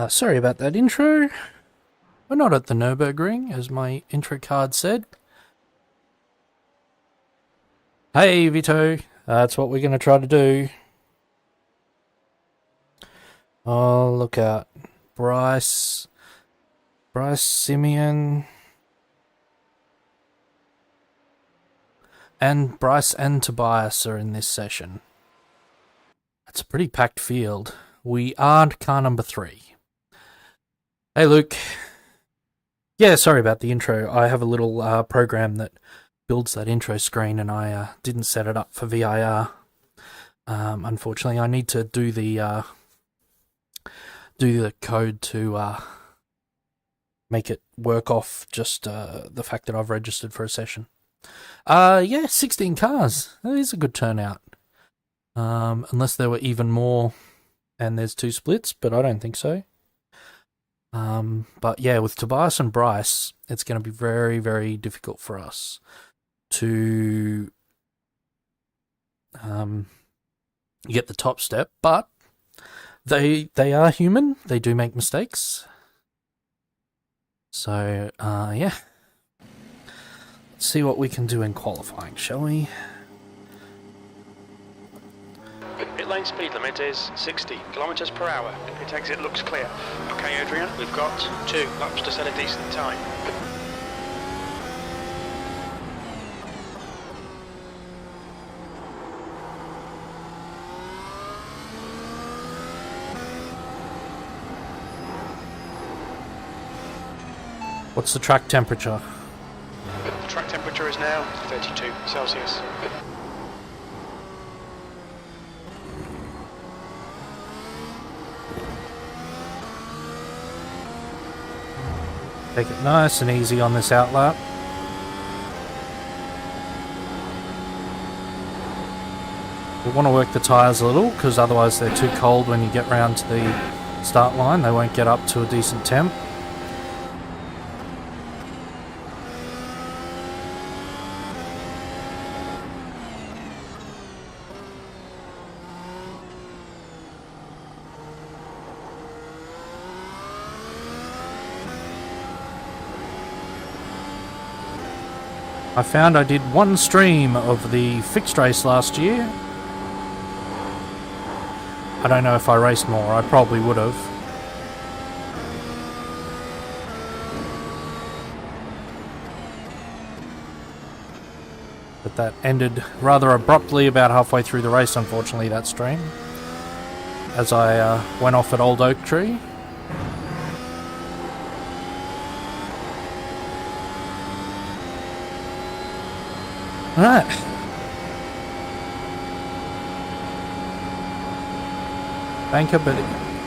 Sorry about that intro. We're not at the Nürburgring, as my intro card said. Hey, Vito. That's what we're going to try to do. Oh, look out. Bryce Simeon. And Bryce and Tobias are in this session. That's a pretty packed field. We aren't car number 3. Hey, Luke. Yeah, sorry about the intro. I have a little program that builds that intro screen, and I didn't set it up for VIR. Unfortunately, I need to do the code to make it work off just the fact that I've registered for a session. Yeah, 16 cars. That is a good turnout. Unless there were even more and there's 2 splits, but I don't think so. But yeah, with Tobias and Bryce, it's going to be very, very difficult for us to get the top step, but they are human. They do make mistakes. So, yeah. Let's see what we can do in qualifying, shall we? Pit lane speed limit is 60 kilometers per hour. Pit exit looks clear. Okay, Adrian, we've got 2 laps to set a decent time. What's the track temperature? The track temperature is now 32 Celsius. Take it nice and easy on this outlap. We want to work the tyres a little, because otherwise they're too cold when you get round to the start line. They won't get up to a decent temp. I found I did 1 stream of the fixed race last year. I don't know if I raced more, I probably would have. But that ended rather abruptly about halfway through the race, unfortunately, that stream. As I went off at Old Oak Tree. Alright. Banker, but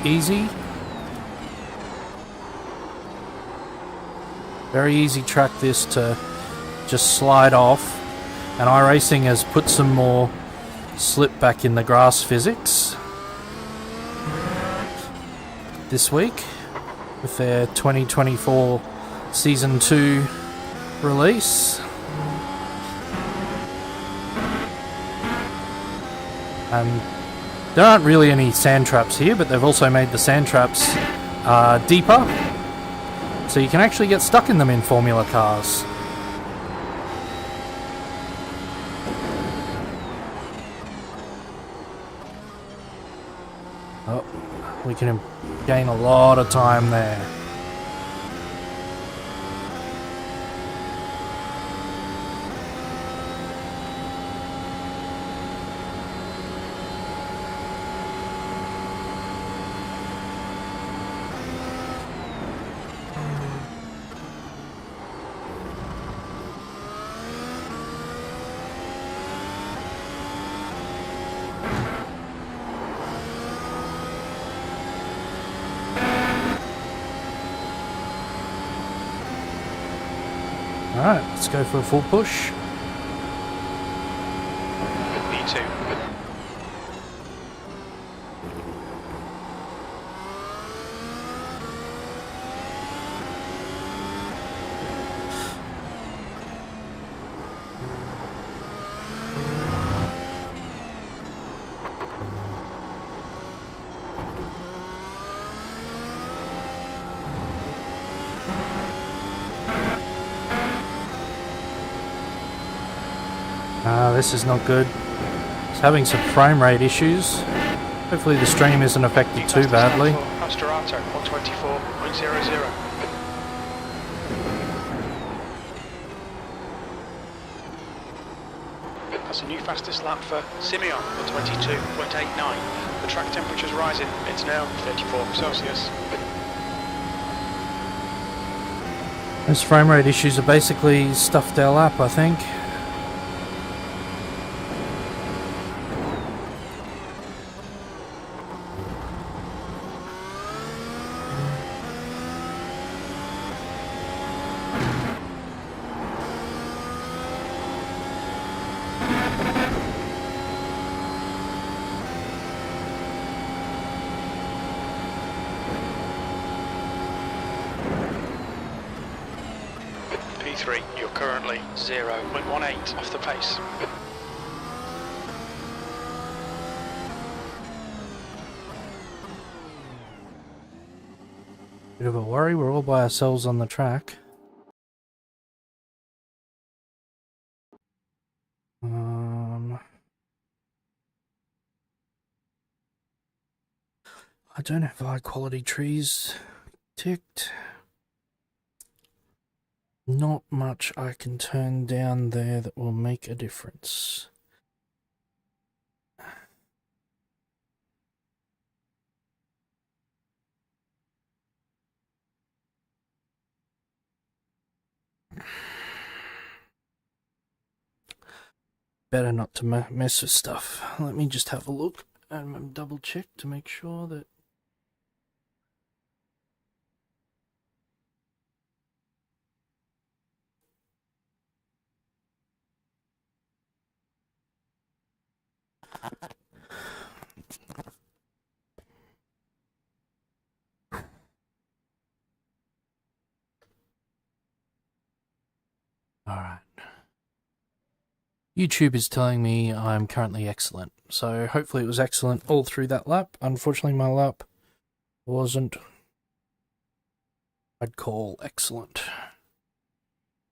easy. Very easy track this to just slide off. And iRacing has put some more slip back in the grass physics this week with their 2024 Season 2 release. There aren't really any sand traps here, but they've also made the sand traps deeper, so you can actually get stuck in them in Formula cars. Oh, we can gain a lot of time there. Alright, let's go for a full push. B2. this is not good. It's having some frame rate issues. Hopefully the stream isn't affected too badly. Astrato 124.00. That's a new fastest lap for Simeon, 122.89. The track temperature's rising. It's now 34 Celsius. Those frame rate issues are basically stuffed our lap, I think. P3, you're currently 0.18 off the pace. Bit of a worry, we're all by ourselves on the track. I don't have high quality trees ticked. Not much I can turn down there that will make a difference. Better not to mess with stuff. Let me just have a look and double check to make sure that... Alright. YouTube is telling me I'm currently excellent, so hopefully it was excellent all through that lap. Unfortunately my lap wasn't, I'd call excellent.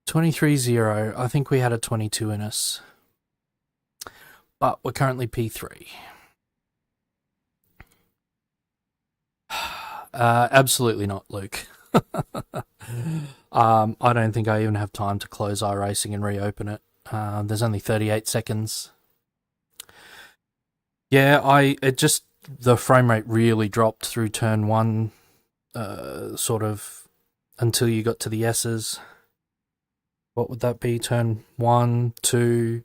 23.0, I think we had a 22 in us. But we're currently P3. Absolutely not, Luke. I don't think I even have time to close iRacing and reopen it. There's only 38 seconds. Yeah, the frame rate really dropped through turn 1, sort of, until you got to the S's. What would that be? Turn 1, 2,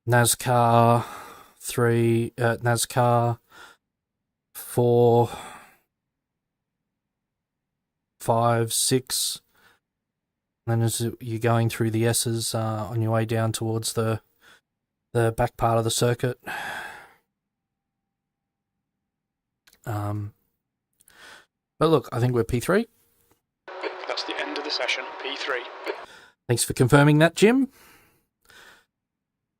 NASCAR, 3, NASCAR, 4, 5, 6. And then as you're going through the S's on your way down towards the back part of the circuit. But look, I think we're P3. That's the end of the session, P3. Thanks for confirming that, Jim.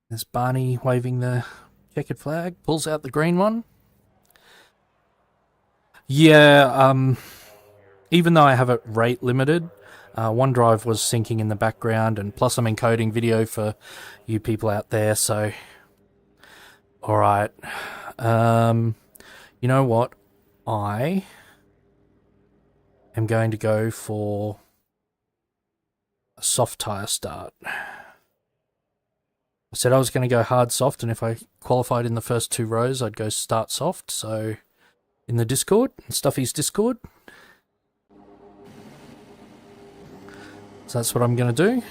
There's Barney waving the checkered flag, pulls out the green one. Yeah, even though I have it rate limited, OneDrive was syncing in the background, and plus I'm encoding video for you people out there, so... Alright. You know what? I am going to go for a soft tyre start. I said I was going to go hard soft, and if I qualified in the first 2 rows, I'd go start soft, so in the Discord, Stuffy's Discord. So that's what I'm going to do.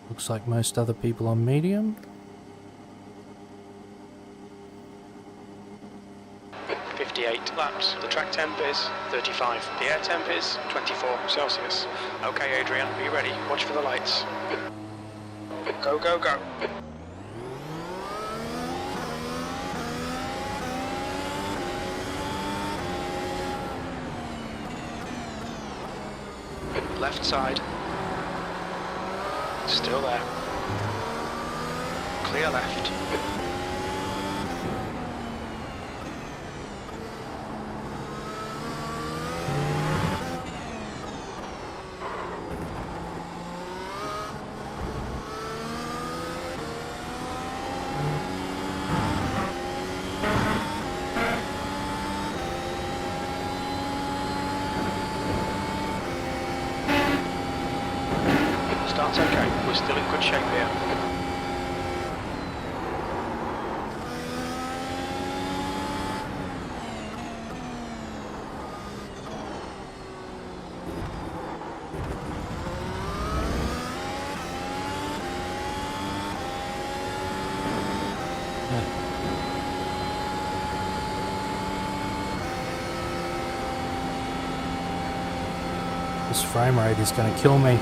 Looks like most other people on medium. 58 laps. The track temp is 35. The air temp is 24 Celsius. Okay, Adrian, are you ready? Watch for the lights. Go, go, go. Left side. Still there. Clear left. Start's okay, we're still in good shape here. This frame rate is going to kill me.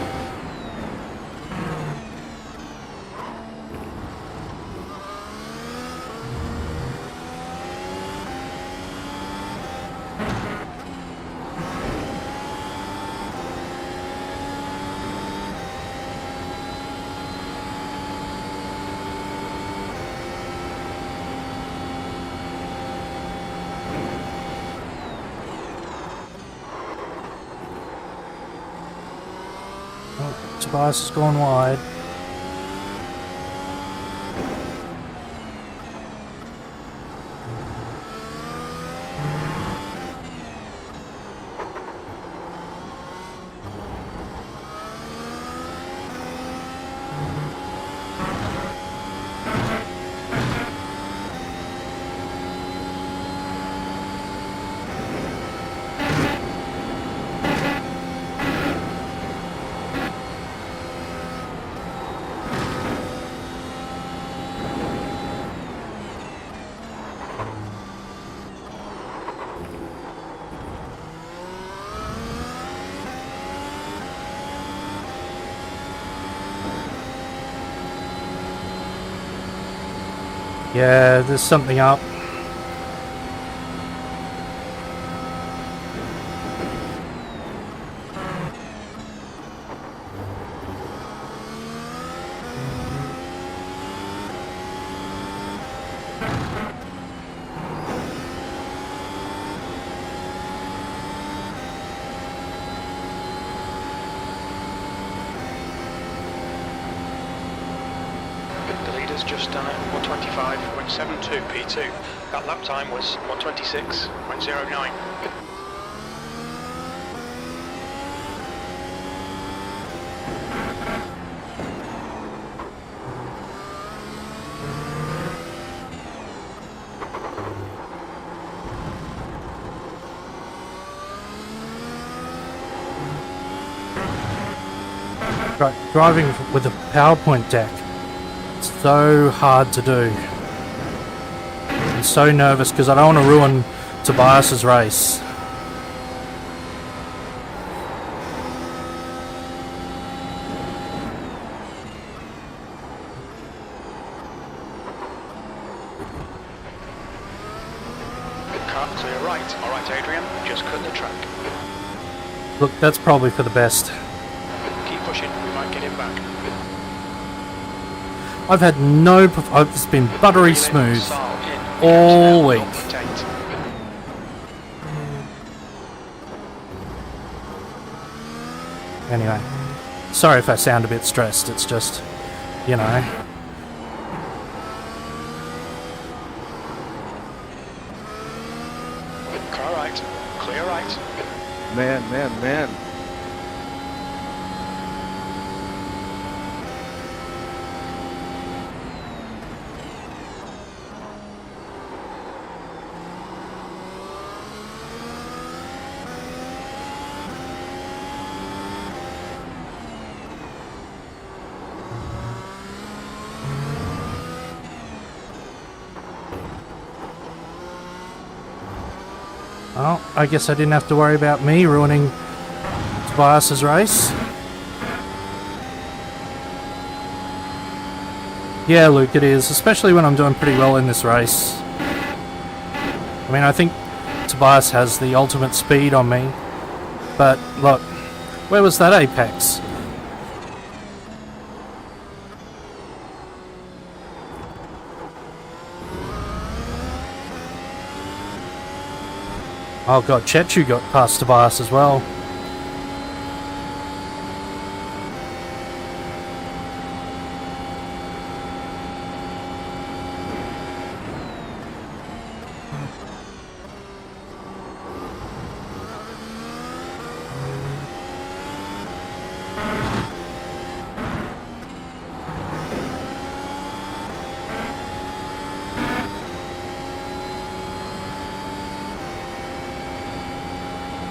Tobias has gone wide. Yeah, there's something up. The leader's just done it, 125.72 P2. That lap time was 126.09. Driving with a PowerPoint deck, it's so hard to do. I'm so nervous because I don't want to ruin Tobias's race. Car clear right. Alright, Adrian, just cut the track. Look, that's probably for the best. Keep pushing, we might get him back. I've had no... It's been buttery smooth all week. Anyway, sorry if I sound a bit stressed, it's just, you know. Car right, clear right. Man. Well, I guess I didn't have to worry about me ruining Tobias's race. Yeah, Luke, it is, especially when I'm doing pretty well in this race. I mean, I think Tobias has the ultimate speed on me, but look, where was that apex? Oh god, Chechu got past Tobias as well.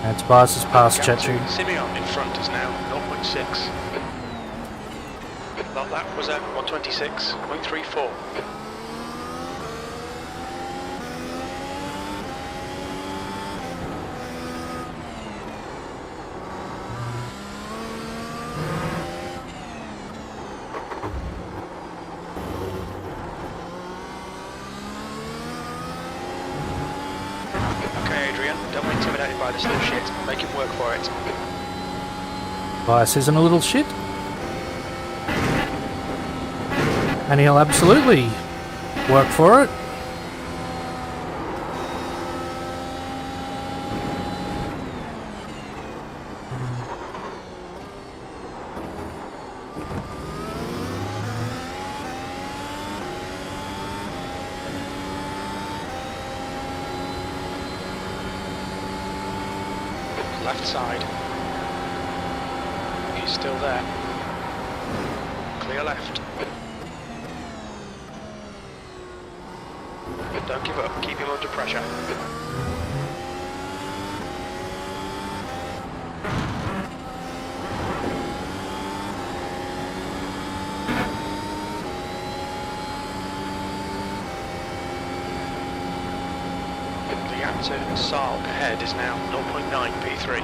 And Tobias has passed Chechu. Simeon in front is now 0.6. That lap was at 126.34. Okay, Adrian, don't be intimidated by this little shit. Make him work for it. Tobias isn't a little shit. And he'll absolutely work for it. Left side. He's still there. Clear left. Don't give up. Keep him under pressure. The gap to Saal ahead is now 0.9 P3.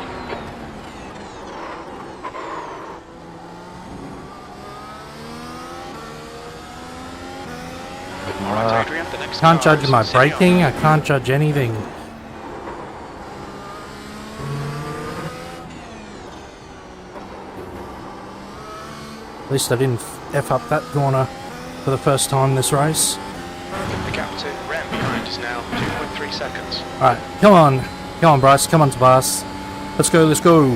Alright, Adrian, the next Can't car judge is my Simeon. braking, I can't judge anything. At least I didn't F up that corner for the first time this race. The gap to Ram behind is now 2.3 seconds. Alright, come on Bryce, come on Tobias. Let's go, let's go.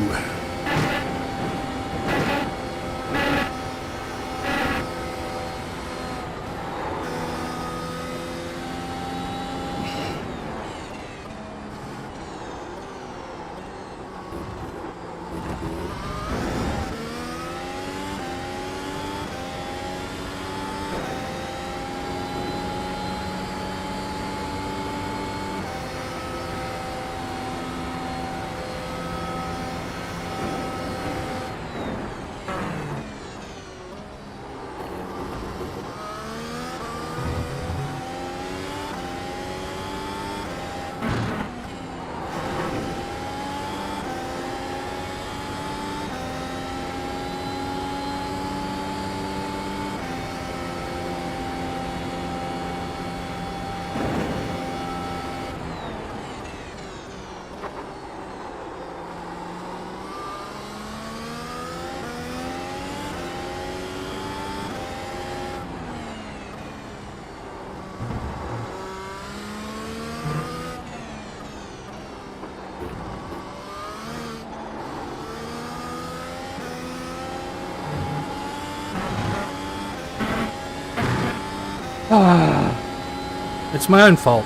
It's my own fault.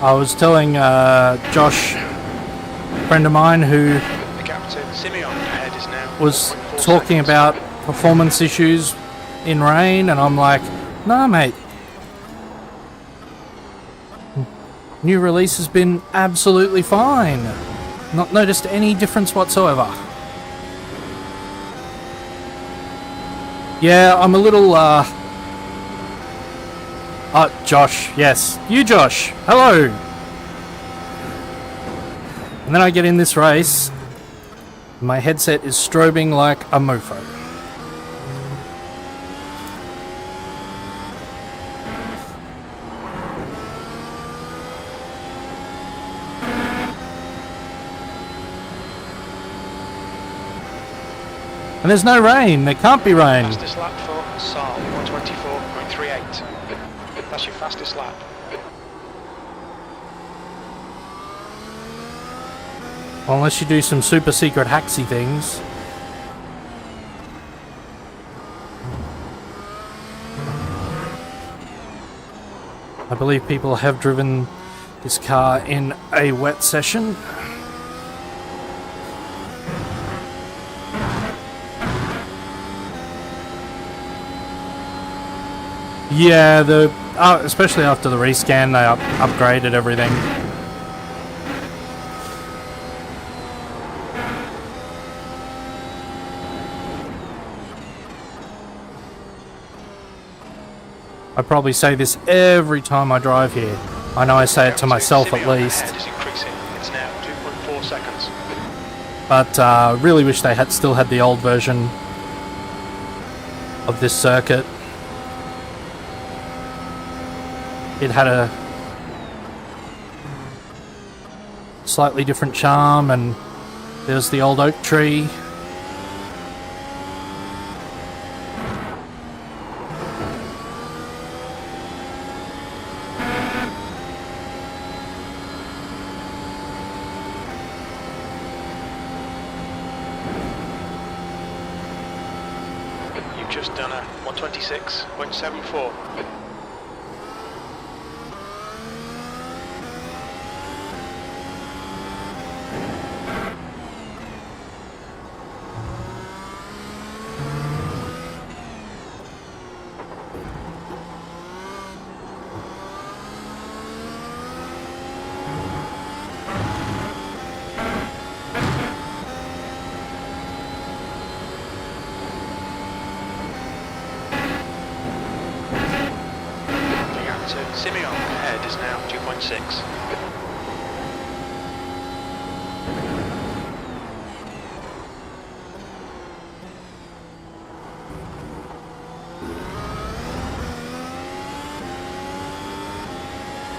I was telling Josh, a friend of mine who The gap to Simeon ahead is now was 0.4 talking seconds. about performance issues in rain, and I'm like, nah mate. New release has been absolutely fine. Not noticed any difference whatsoever. Yeah, I'm a little, Josh, yes. You, Josh. Hello. And then I get in this race. My headset is strobing like a mofo. And there's no rain. There can't be rain. Fastest lap for Saal, 124.38. That's your fastest lap. Well, unless you do some super secret hacksy things. I believe people have driven this car in a wet session. Yeah, especially after the rescan, they upgraded everything. I probably say this every time I drive here. I know I say it to myself at least. Is increasing. It's now 2.4 seconds. But really wish they had still had the old version of this circuit. It had a slightly different charm, and there's the old oak tree. You've just done a 126.74. Simeon ahead is now 2.6.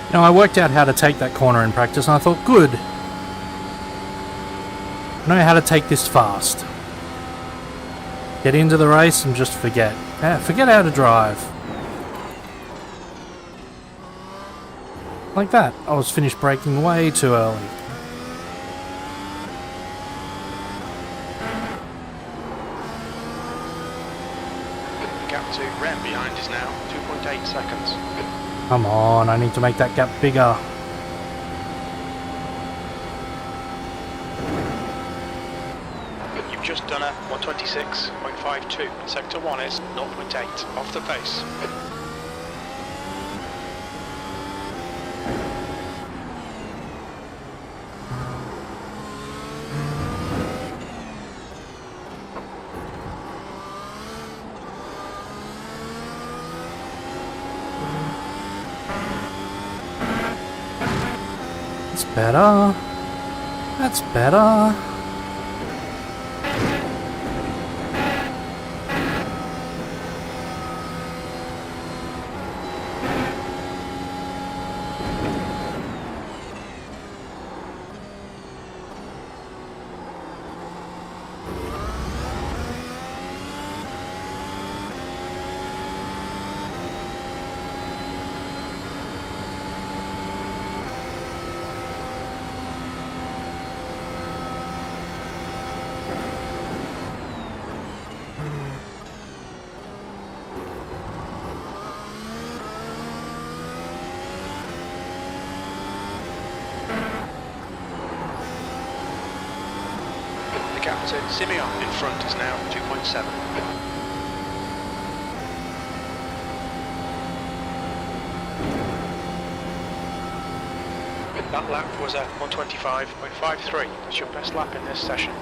You know, I worked out how to take that corner in practice, and I thought, good. I know how to take this fast. Get into the race and just forget. Forget how to drive. Like that. I was finished braking way too early. The gap to Ren behind is now 2.8 seconds. Come on, I need to make that gap bigger. You've just done a 126.52. Sector 1 is 0.8 off the pace. That's better. That's better. The gap to Simeon in front is now 2.7. That lap was a 125.53. That's your best lap in this session.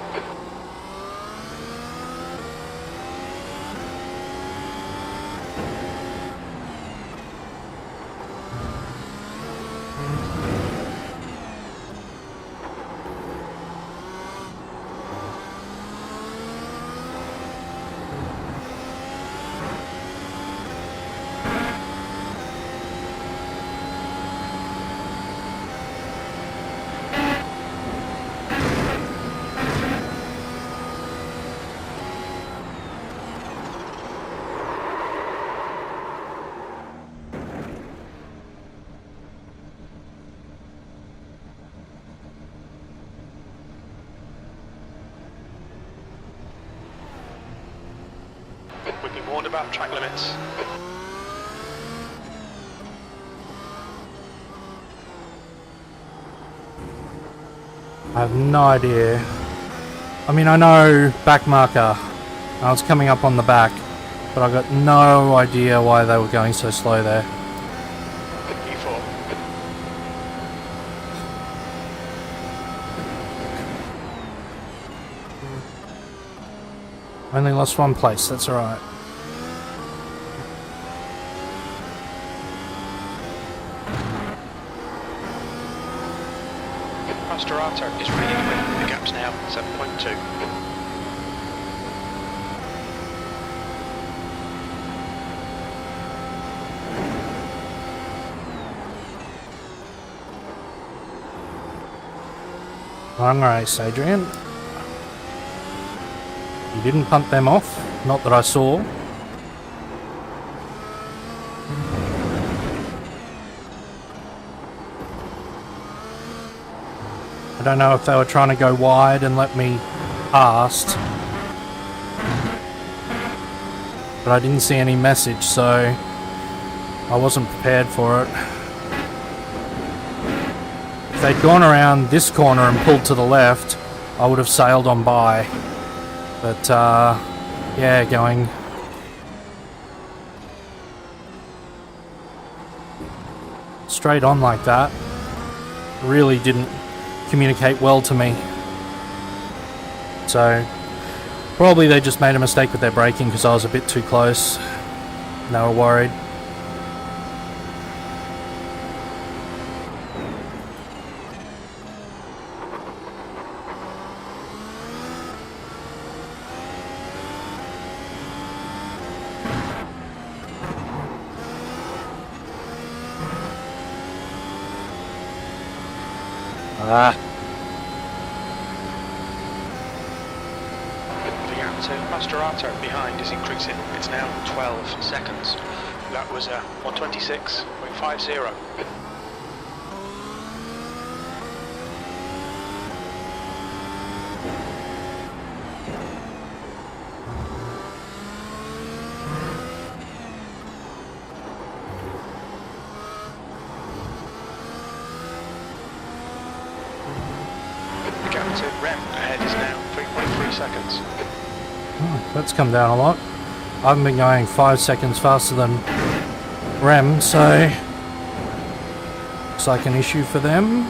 warned about track limits. I have no idea. I mean, I know back marker. I was coming up on the back, but I got no idea why they were going so slow there. E4. Only lost one place, that's alright. Mastrato is ready to win. The gap's now 7.2. Long race, Adrian. You didn't punt them off, not that I saw. I don't know if they were trying to go wide and let me past, but I didn't see any message, so I wasn't prepared for it. If they'd gone around this corner and pulled to the left, I would have sailed on by. But, yeah, going straight on like that really didn't communicate well to me. So, probably they just made a mistake with their braking because I was a bit too close. They were worried. Ah, The gap to Mastrato behind is increasing. It's now 12 seconds. That was 126.50. The gap to Rem ahead is now 3.3 seconds. Oh, that's come down a lot. I haven't been going 5 seconds faster than Rem, so looks like an issue for them.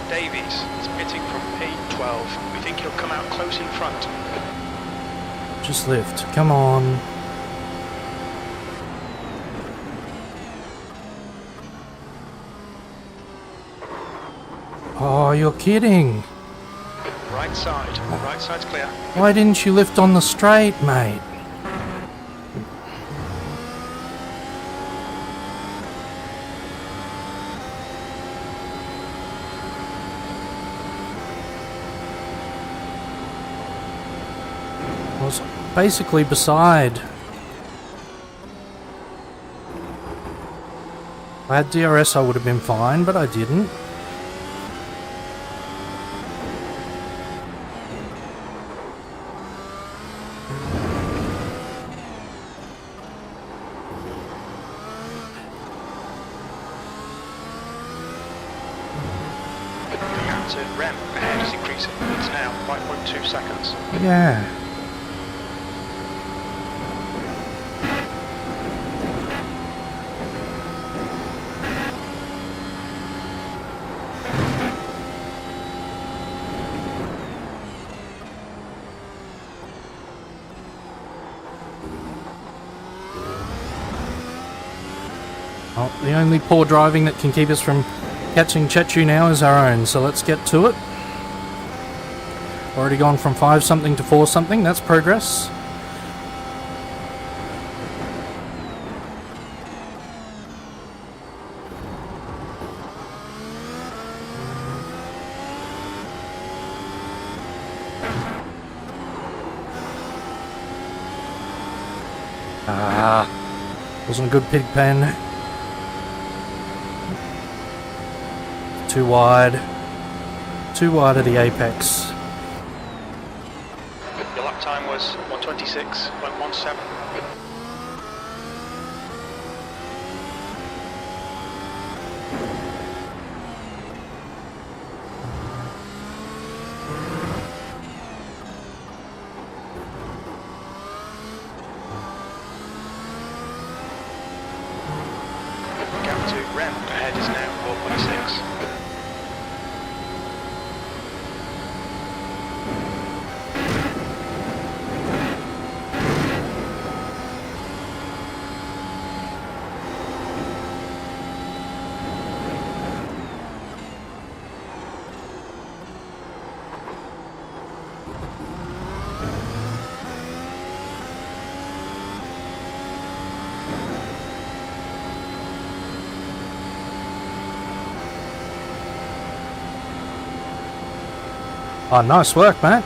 Davies is pitting from P12. We think he'll come out close in front. Just lift, come on. Oh, you're kidding. Right side's clear. Why didn't you lift on the straight, mate? I was basically beside. If I had DRS, I would have been fine, but I didn't. The gap to Rem ahead is increasing. It's now 5.2 seconds. Yeah. Well, the only poor driving that can keep us from catching Chechu now is our own, so let's get to it. Already gone from 5 something to 4 something, that's progress. Wasn't a good pig pen. Too wide. Too wide of the apex. Your lap time was 1:26.17. Gap to ramp ahead is now 4.6. Oh, nice work, mate.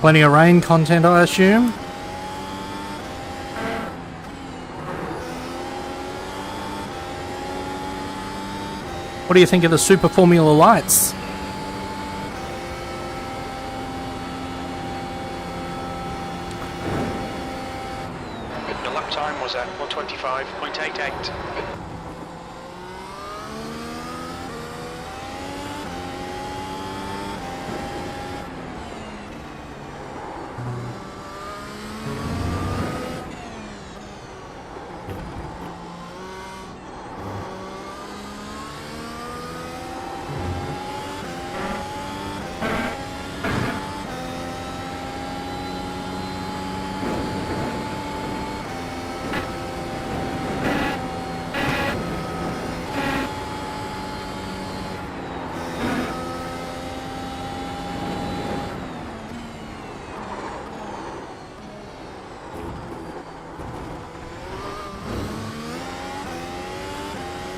Plenty of rain content, I assume. What do you think of the Super Formula lights? Your lap time was at 1:25.88.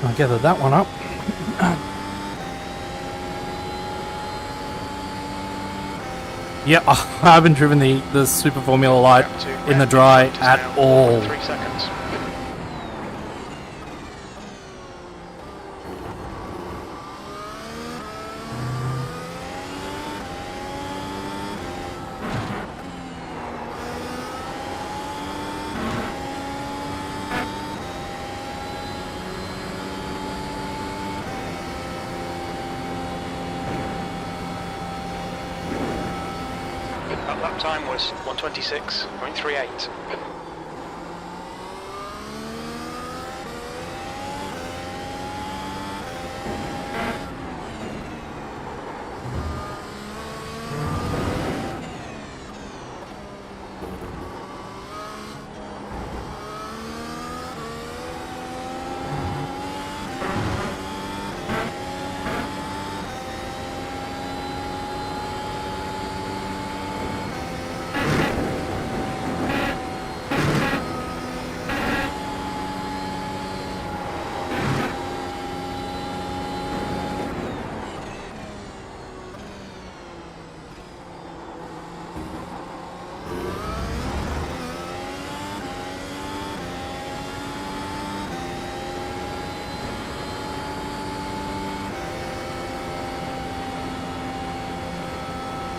I gathered that one up. Yeah, I haven't driven the Super Formula light in the dry at all. 3 seconds. That lap time was 1:26.38.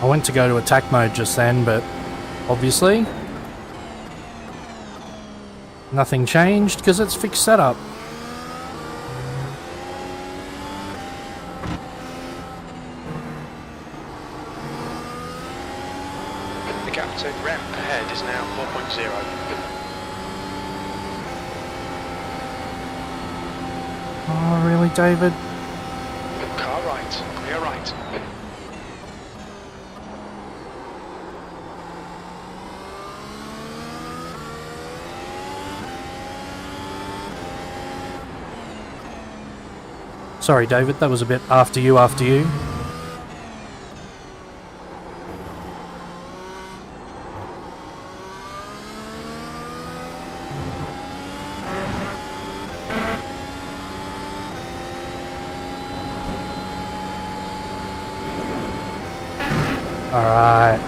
I went to go to attack mode just then, but obviously nothing changed because it's fixed setup. The gap to ramp ahead is now 4.0. Oh, really, David? Car right, clear right. Sorry, David, that was a bit after you, after you. Alright.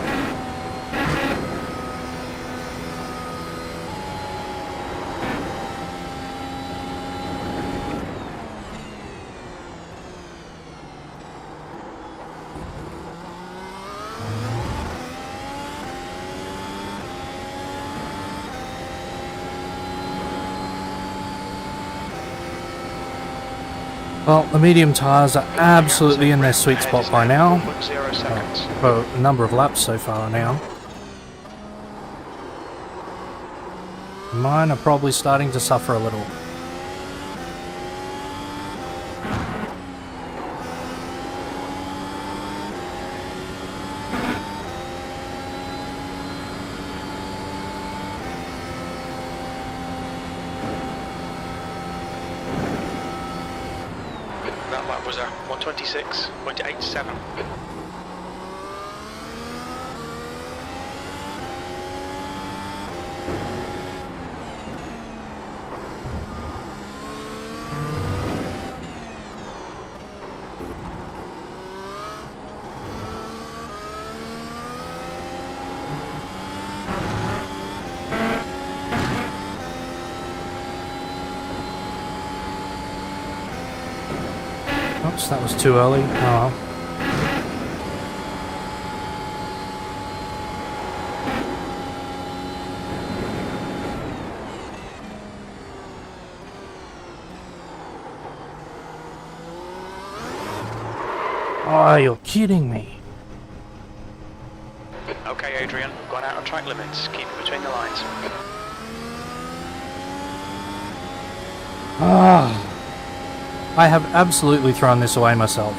Well, the medium tyres are absolutely in their sweet spot by now. 0 seconds. For a number of laps so far now. Mine are probably starting to suffer a little. That lap was a 126.87. Oops, that was too early. Oh well. Oh, you're kidding me. Okay, Adrian, gone out of track limits. Keep it between the lines. Ah. I have absolutely thrown this away myself.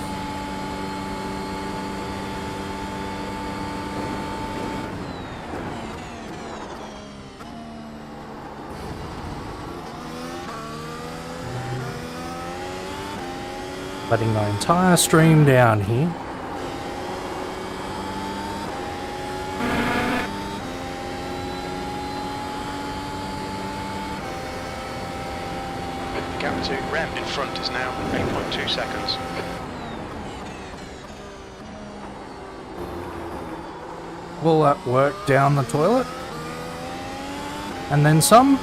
Letting my entire stream down here. The gap to Rem in front is now 8.2 seconds. Will that work down the toilet? And then some?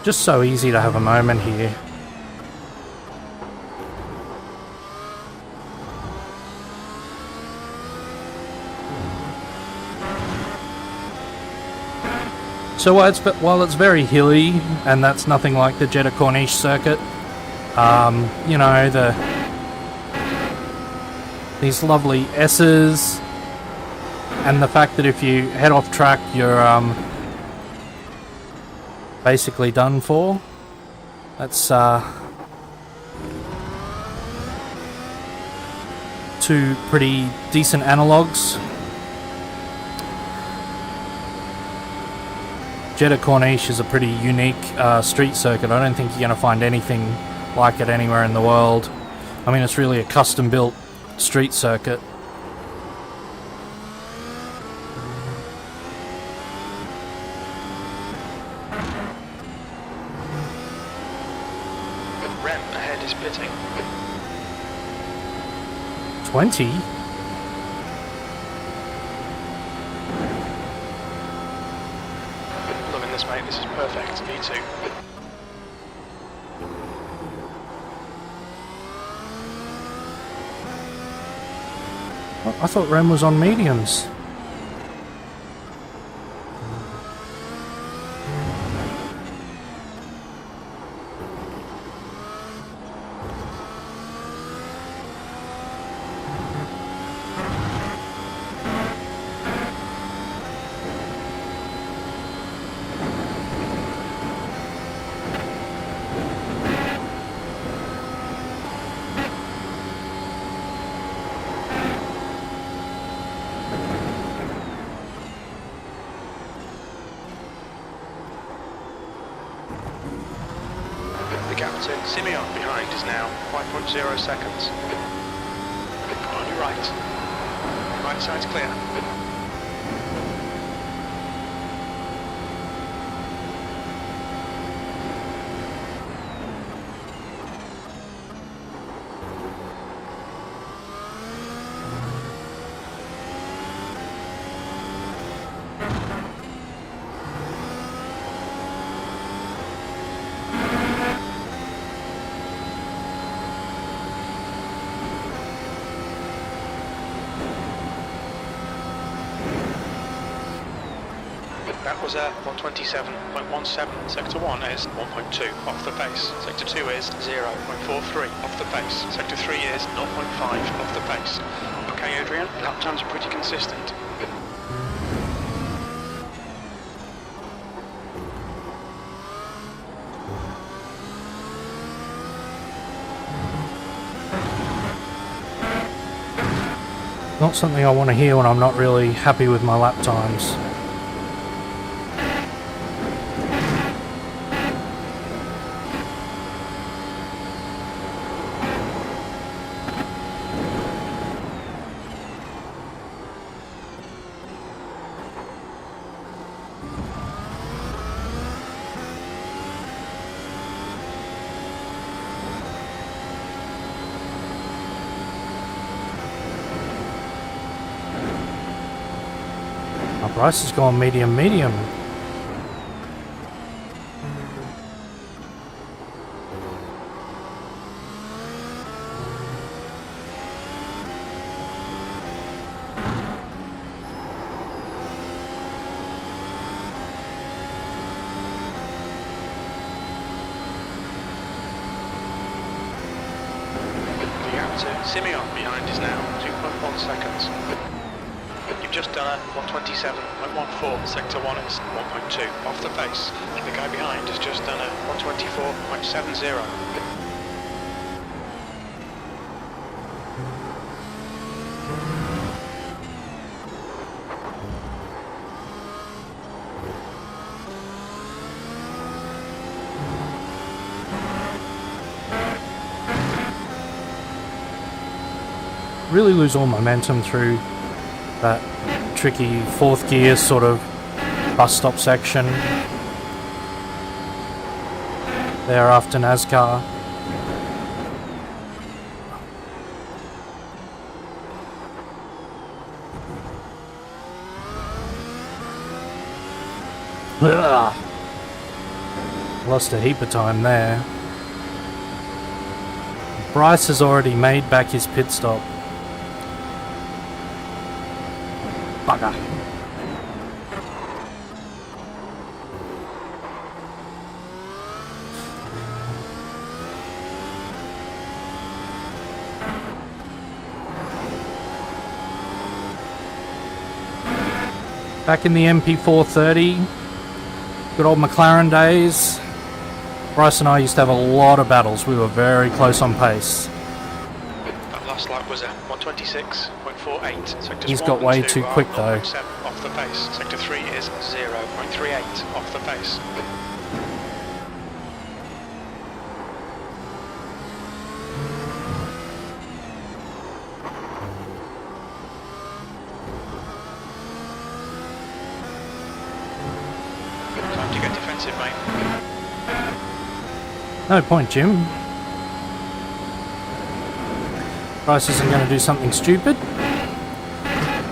Just so easy to have a moment here. So while it's very hilly, and that's nothing like the Jeddah Corniche Circuit, you know, these lovely S's, and the fact that if you head off track, you're basically done for. That's two pretty decent analogues. Jeddah Corniche is a pretty unique street circuit. I don't think you're going to find anything like it anywhere in the world. I mean, it's really a custom-built street circuit. Rem ahead is pitting. 20? Loving this, mate. This is perfect. V2. I thought Rem was on mediums. The gap to Simeon behind is now 5.0 seconds. On your right. Right side's clear. That was a 127.17. Sector 1 is 1.2 off the pace. Sector 2 is 0.43 off the pace. Sector 3 is 0.5 off the pace. Okay, Adrian, lap times are pretty consistent. Not something I want to hear when I'm not really happy with my lap times. Bryce has gone medium. Simeon behind is now 2.1 seconds. You've just done a 127.14. Sector 1 is 1.2 off the pace. The guy behind has just done a 124.70. Really lose all momentum through that tricky fourth gear sort of bus stop section there after NASCAR. Ugh. Lost a heap of time there. Bryce has already made back his pit stop. Bugger. Back in the MP430, good old McLaren days, Bryce and I used to have a lot of battles. We were very close on pace. That last lap was a 126.48. Sector He's got way too quick though. Off the pace. Sector 3 is 0.38 off the pace. Time to get defensive, mate. No point, Jim. Bryce isn't going to do something stupid.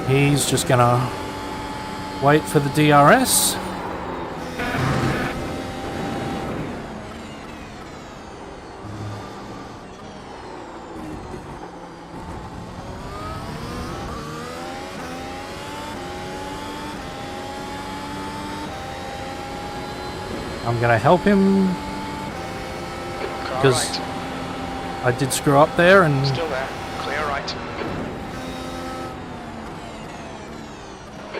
He's just going to wait for the DRS. I'm going to help him because I did screw up there and still there. Clear right.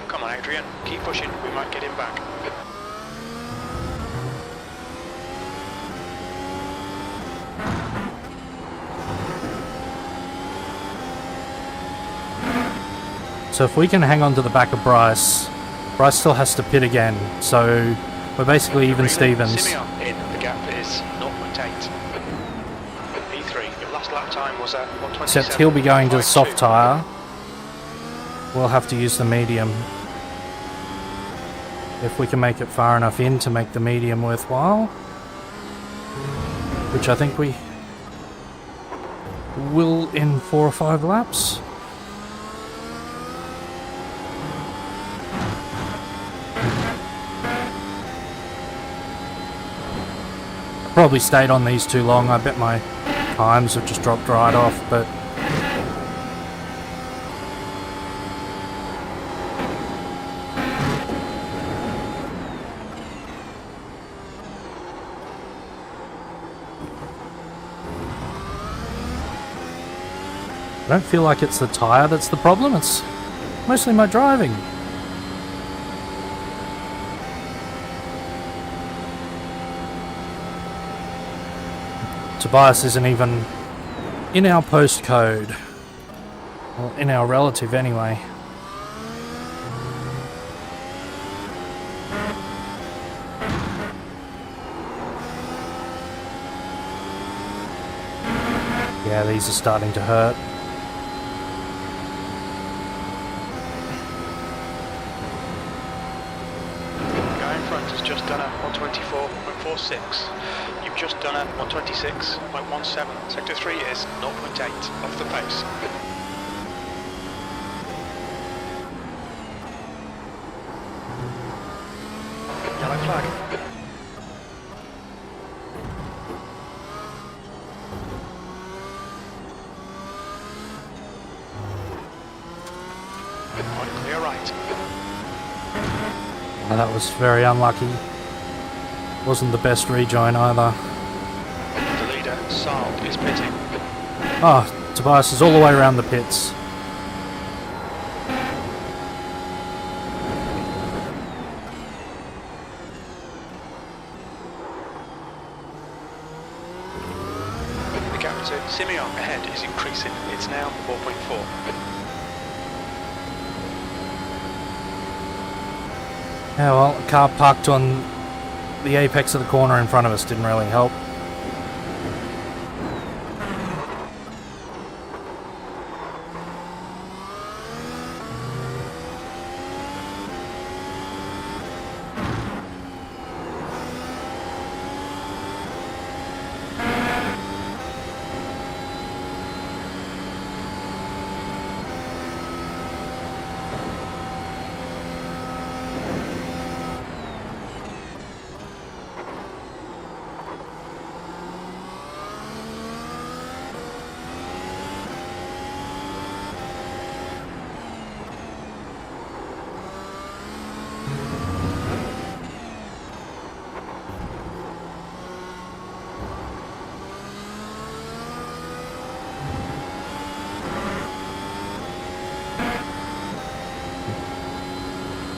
Come on, Adrian. Keep pushing. We might get him back. so if we can hang on to the back of Bryce, Bryce still has to pit again. So we're basically even Stevens. Simeon in. The gap is 0.8. P3. Your last lap time was at 127. Except he'll be going to the soft tyre. We'll have to use the medium. If we can make it far enough in to make the medium worthwhile. Which I think we will in 4 or 5 laps. Probably stayed on these too long. I bet my times have just dropped right off, but I don't feel like it's the tyre that's the problem, it's mostly my driving. Tobias isn't even in our postcode. Well, in our relative anyway. Yeah, these are starting to hurt. The guy in front has just done a 124.46. You've just done a 126.17. Sector 3 is 0.8 off the pace. Yellow flag. Point clear right. Well, that was very unlucky. Wasn't the best rejoin either. The leader, Saal, is pitting. Oh, Tobias is all the way around the pits. The gap to Simeon ahead is increasing. It's now 4.4. Yeah, well, a car parked on the apex of the corner in front of us didn't really help.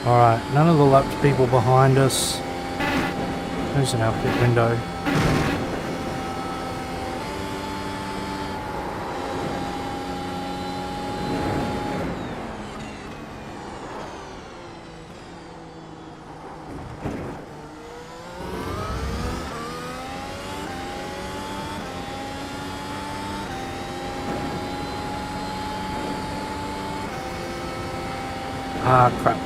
Alright, none of the lapped people behind us. Who's in our pit window? Ah, crap.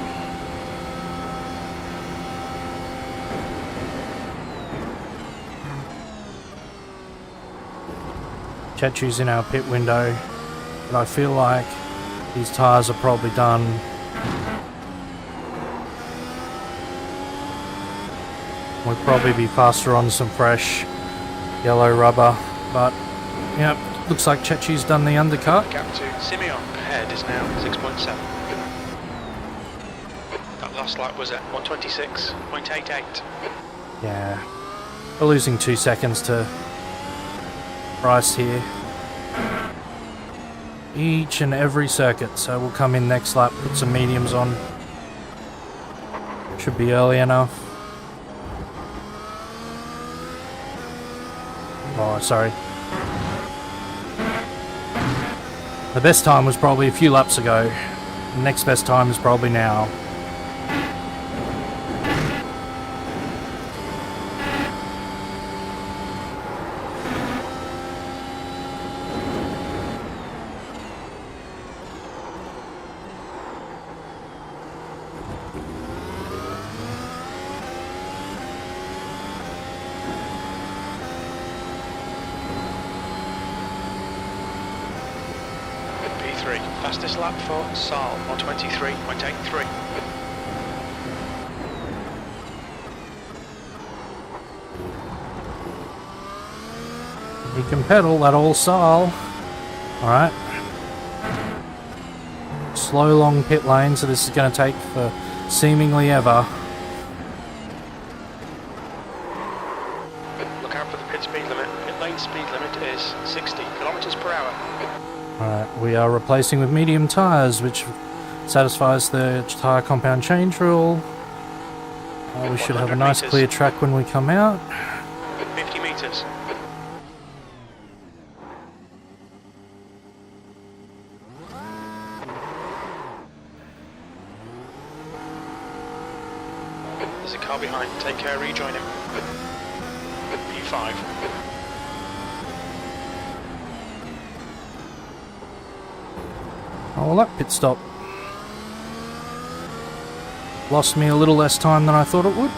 Chechu's in our pit window, but I feel like these tyres are probably done. We'll probably be faster on some fresh yellow rubber, but yep, looks like Chechu's done the undercut. Gap to Simeon ahead is now 6.7. That last lap was at 126.88. Yeah, we're losing 2 seconds to Bryce here. Each and every circuit, so we'll come in next lap, put some mediums on. Should be early enough. Oh, sorry. The best time was probably a few laps ago. The next best time is probably now. P3, fastest lap for Saal, 123.83. He can pedal, that all Saal. Alright. Slow long pit lane, so this is going to take for seemingly ever. Alright, We are replacing with medium tyres, which satisfies the tyre compound change rule. We should have a nice clear track when we come out. 50 metres. There's a car behind. Take care, rejoin him. P5. Oh, well, that pit stop lost me a little less time than I thought it would.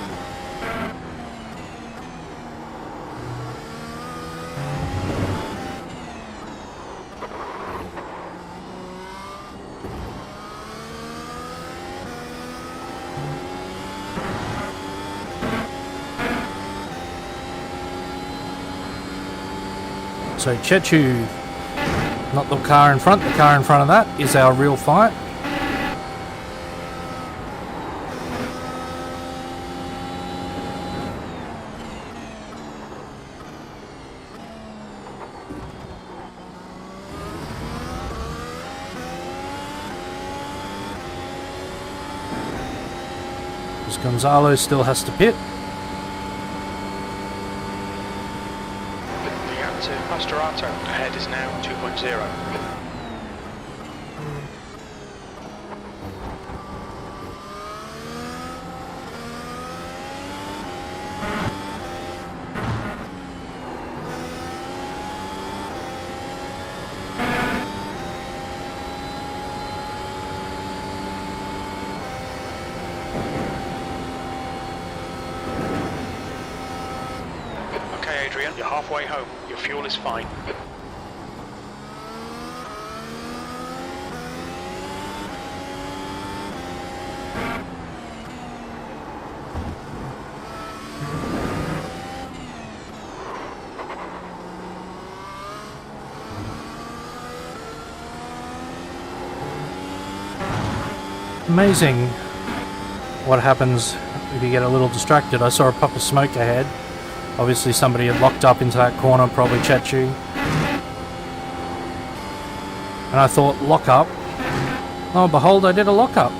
So Chechu, not the car in front, the car in front of that is our real fight. Because Gonzalo still has to pit. To Pasterato, ahead is now 2.0. Okay, Adrian, you're halfway home. Your fuel is fine. Amazing what happens if you get a little distracted. I saw a puff of smoke ahead. Obviously somebody had locked up into that corner, probably Chechu. And I thought, lock up. Oh, behold, I did a lock up.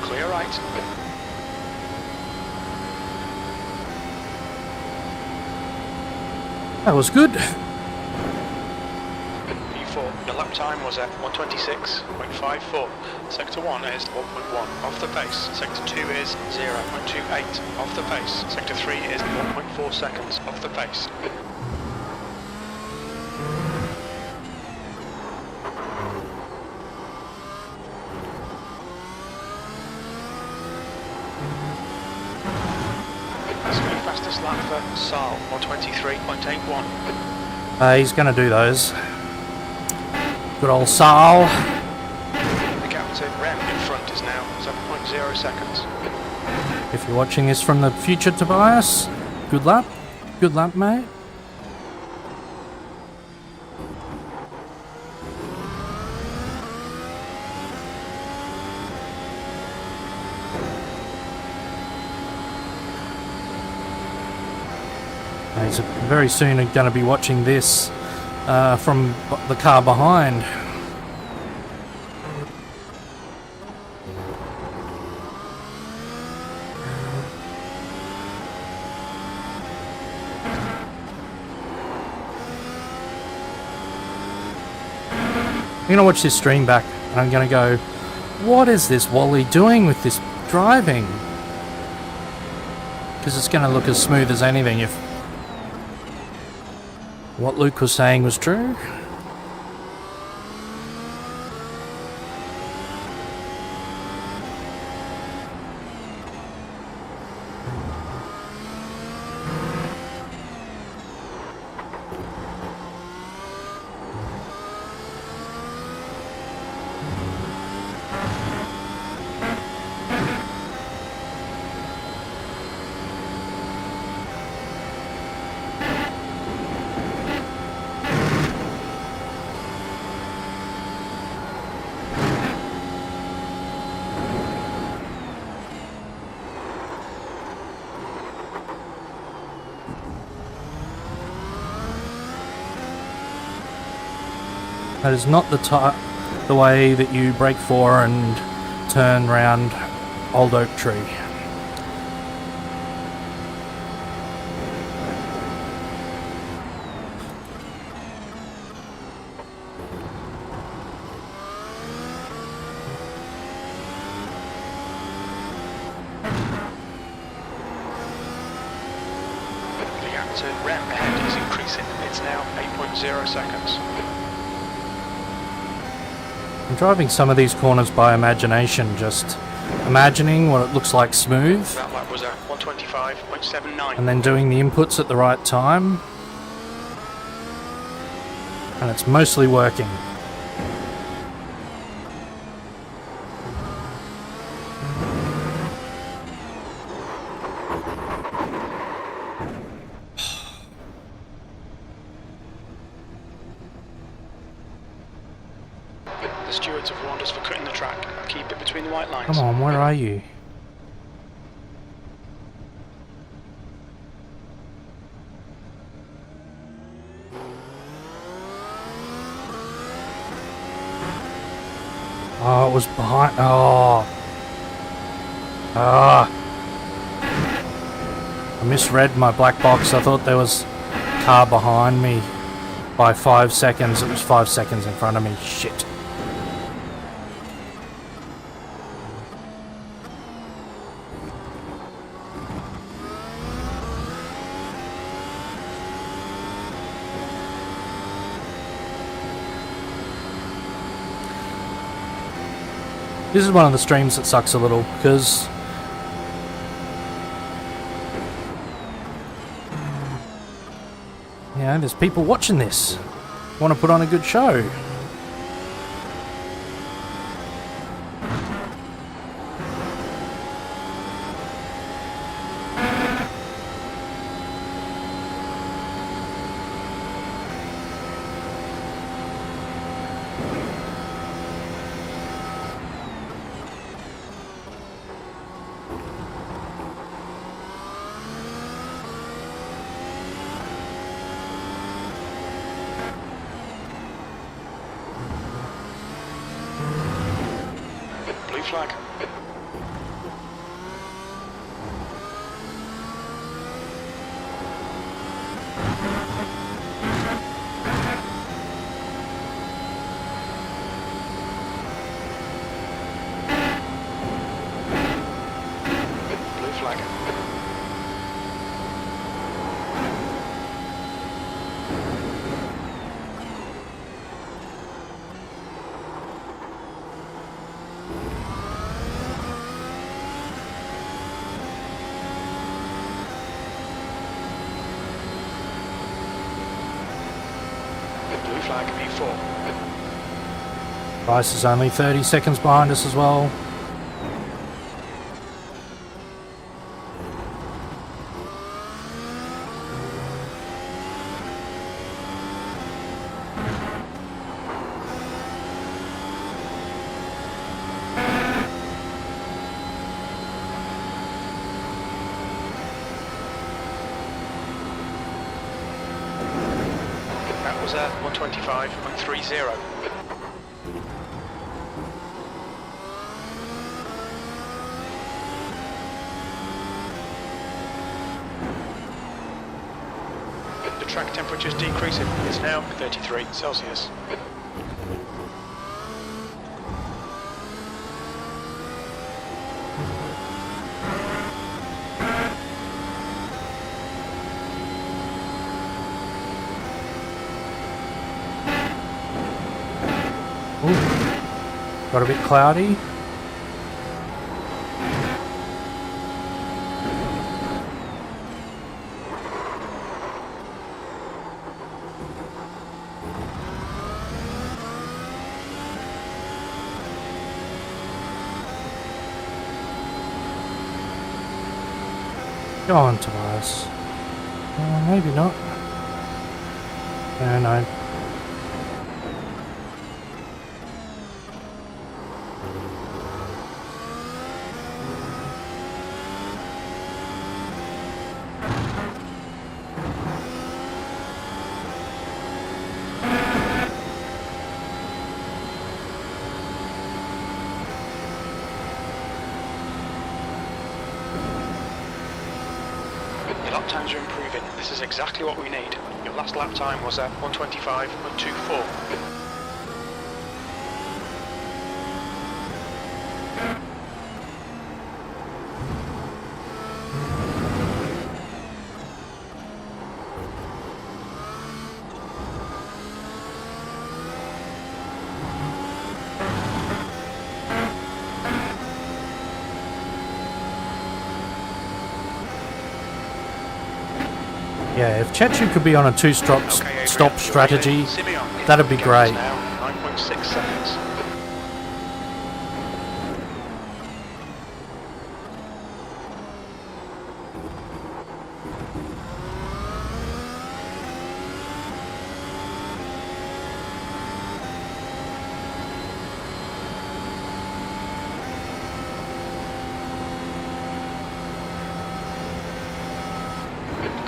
Clear right. That was good. P4, your lap time was at 126.54. Sector 1 is 1.1 off the pace. Sector 2 is 0.28 off the pace. Sector 3 is 1.4 seconds off the pace. That's the fastest lap for Saal, 123.81. He's going to do those. Good old Saal. The gap to Rem in front is now 7.0 seconds. If you're watching this from the future, Tobias, good lap. Good lap, mate. He's very soon going to be watching this from the car behind. I'm going to watch this stream back and I'm going to go, what is this Wally doing with this driving? Because it's going to look as smooth as anything if what Luke was saying was true. That is not the way that you brake for and turn round Old Oak Tree. The ramp ahead is increasing. It's now 8.0 seconds. I'm driving some of these corners by imagination, just imagining what it looks like smooth, That lap was a 125.79. and then doing the inputs at the right time. And it's mostly working. The stewards have warned us for cutting the track. Keep it between the white lines. Come on, where are you? Oh, it was behind. Oh. Ah. I misread my black box. I thought there was a car behind me by 5 seconds. It was 5 seconds in front of me. Shit. This is one of the streams that sucks a little, because yeah, there's people watching this. Want to put on a good show. Blue flag. Blue flag. Blue flag, V4. Price is only 30 seconds behind us as well. That was a 125.30. The track temperature is decreasing. It's now 33 Celsius. Got a bit cloudy. Go on, Tobias. Maybe not. No. times are improving. This is exactly what we need. Your last lap time was at 125.24. Yeah, if Chechu could be on a two-stop stop strategy, that'd be great. Now 9.6 seconds.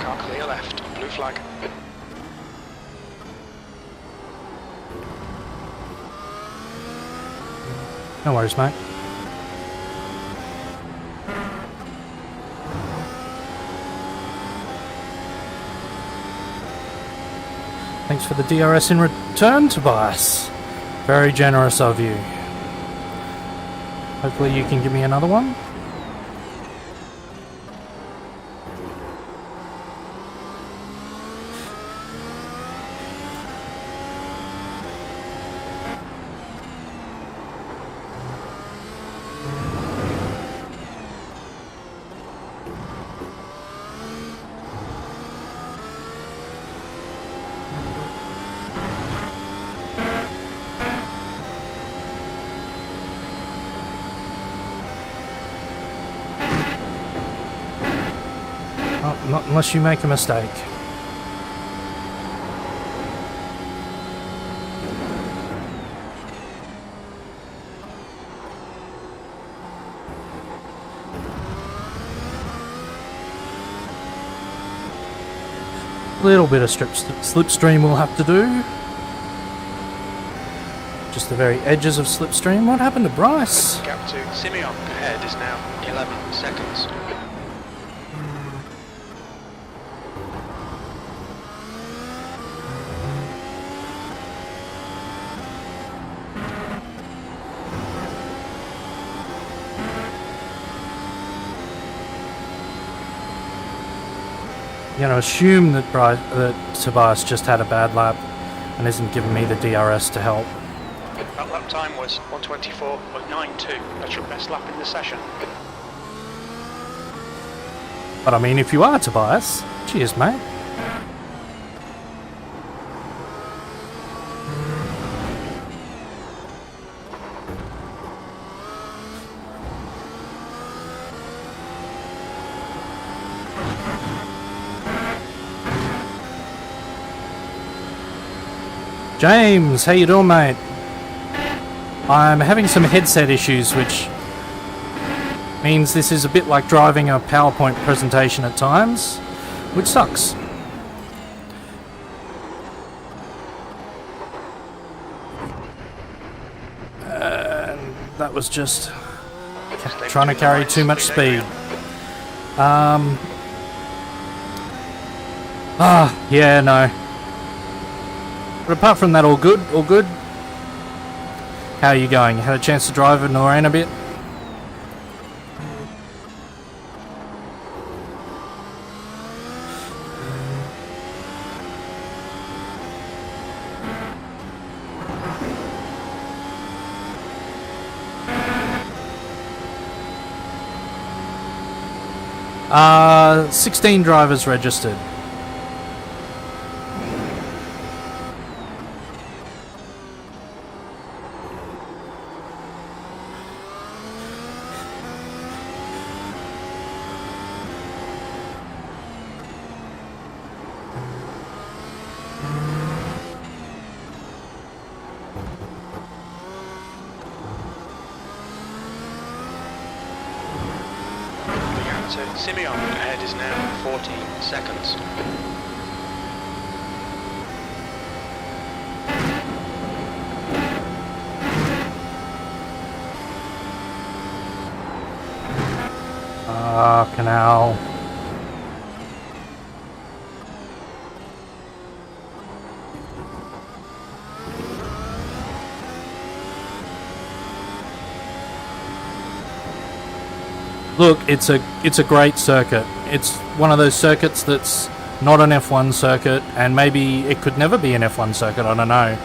Car clear left, blue flag. No worries, mate. Thanks for the DRS in return, Tobias. Very generous of you. Hopefully you can give me another one. Oh, not unless you make a mistake. Little bit of slipstream we'll have to do. Just the very edges of slipstream. What happened to Bryce? Gap to Simeon ahead is now 11 seconds. You know, assume that Tobias just had a bad lap and isn't giving me the DRS to help. That lap time was 124.92. That's your best lap in the session. But I mean, if you are Tobias, cheers, mate. James, how you doing, mate? I'm having some headset issues, which means this is a bit like driving a PowerPoint presentation at times, which sucks. That was just trying to carry too much speed. Yeah, no. But apart from that, all good, all good. How are you going? Had a chance to drive in the rain a bit? Uh, 16 drivers registered. So Simeon ahead is now 14 seconds. Canal. Look, it's a great circuit. It's one of those circuits that's not an F1 circuit, and maybe it could never be an F1 circuit, I don't know.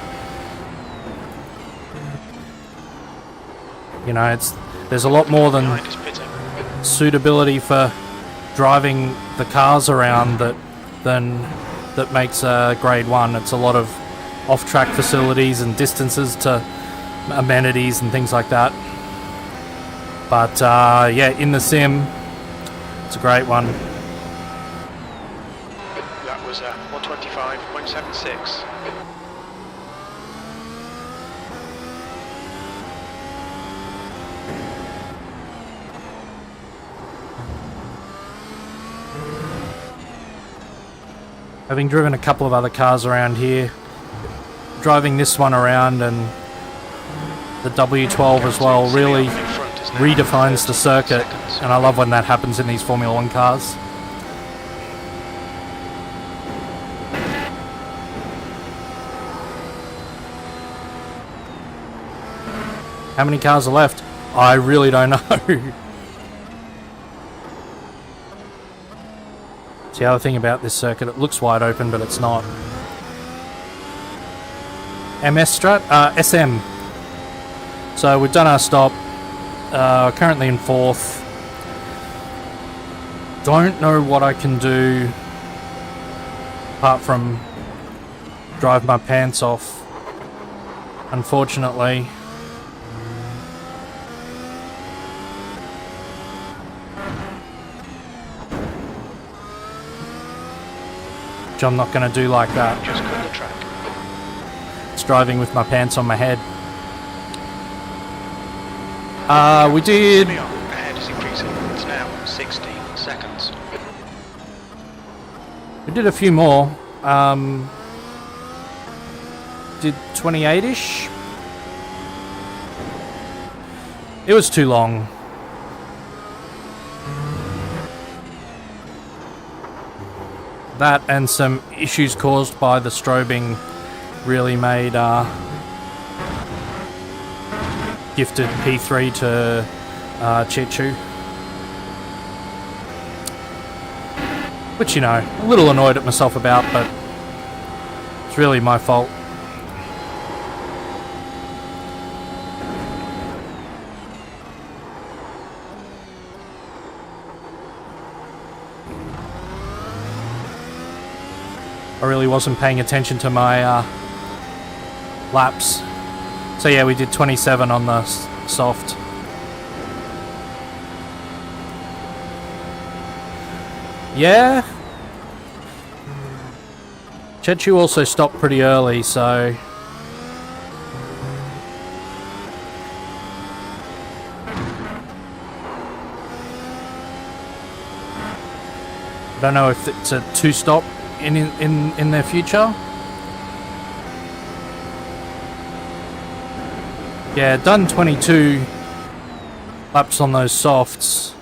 You know, there's a lot more than suitability for driving the cars around that makes grade 1. It's a lot of off-track facilities and distances to amenities and things like that. But yeah, in the sim, it's a great one. That was 125.76. Having driven a couple of other cars around here, driving this one around and the W12 as well really redefines the circuit, and I love when that happens in these Formula 1 cars. How many cars are left? I really don't know. The other thing about this circuit, it looks wide open, but it's not. MS Strat? SM. So we've done our stop. Currently in 4th. Don't know what I can do apart from drive my pants off, unfortunately. Which I'm not going to do like that. Just cut the track. It's driving with my pants on my head. We did... Ahead is increasing. It's now 16 seconds. We did a few more. Did 28-ish? It was too long. That and some issues caused by the strobing really made gifted P3 to Chechu. Which, you know, a little annoyed at myself about, but it's really my fault. I really wasn't paying attention to my laps. So yeah, we did 27 on the soft. Yeah. Chechu also stopped pretty early, so... I don't know if it's a 2-stop in their future. Yeah, done 22 laps on those softs.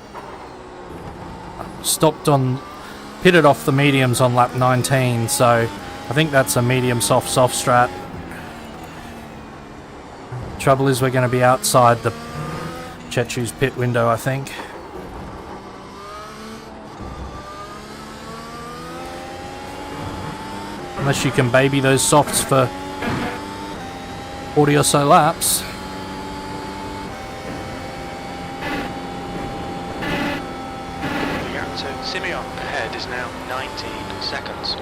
Pitted off the mediums on lap 19, so I think that's a medium soft strat. Trouble is we're going to be outside the Chechu's pit window, I think. Unless you can baby those softs for 40 or so laps. The gap to Simeon ahead is now 19 seconds.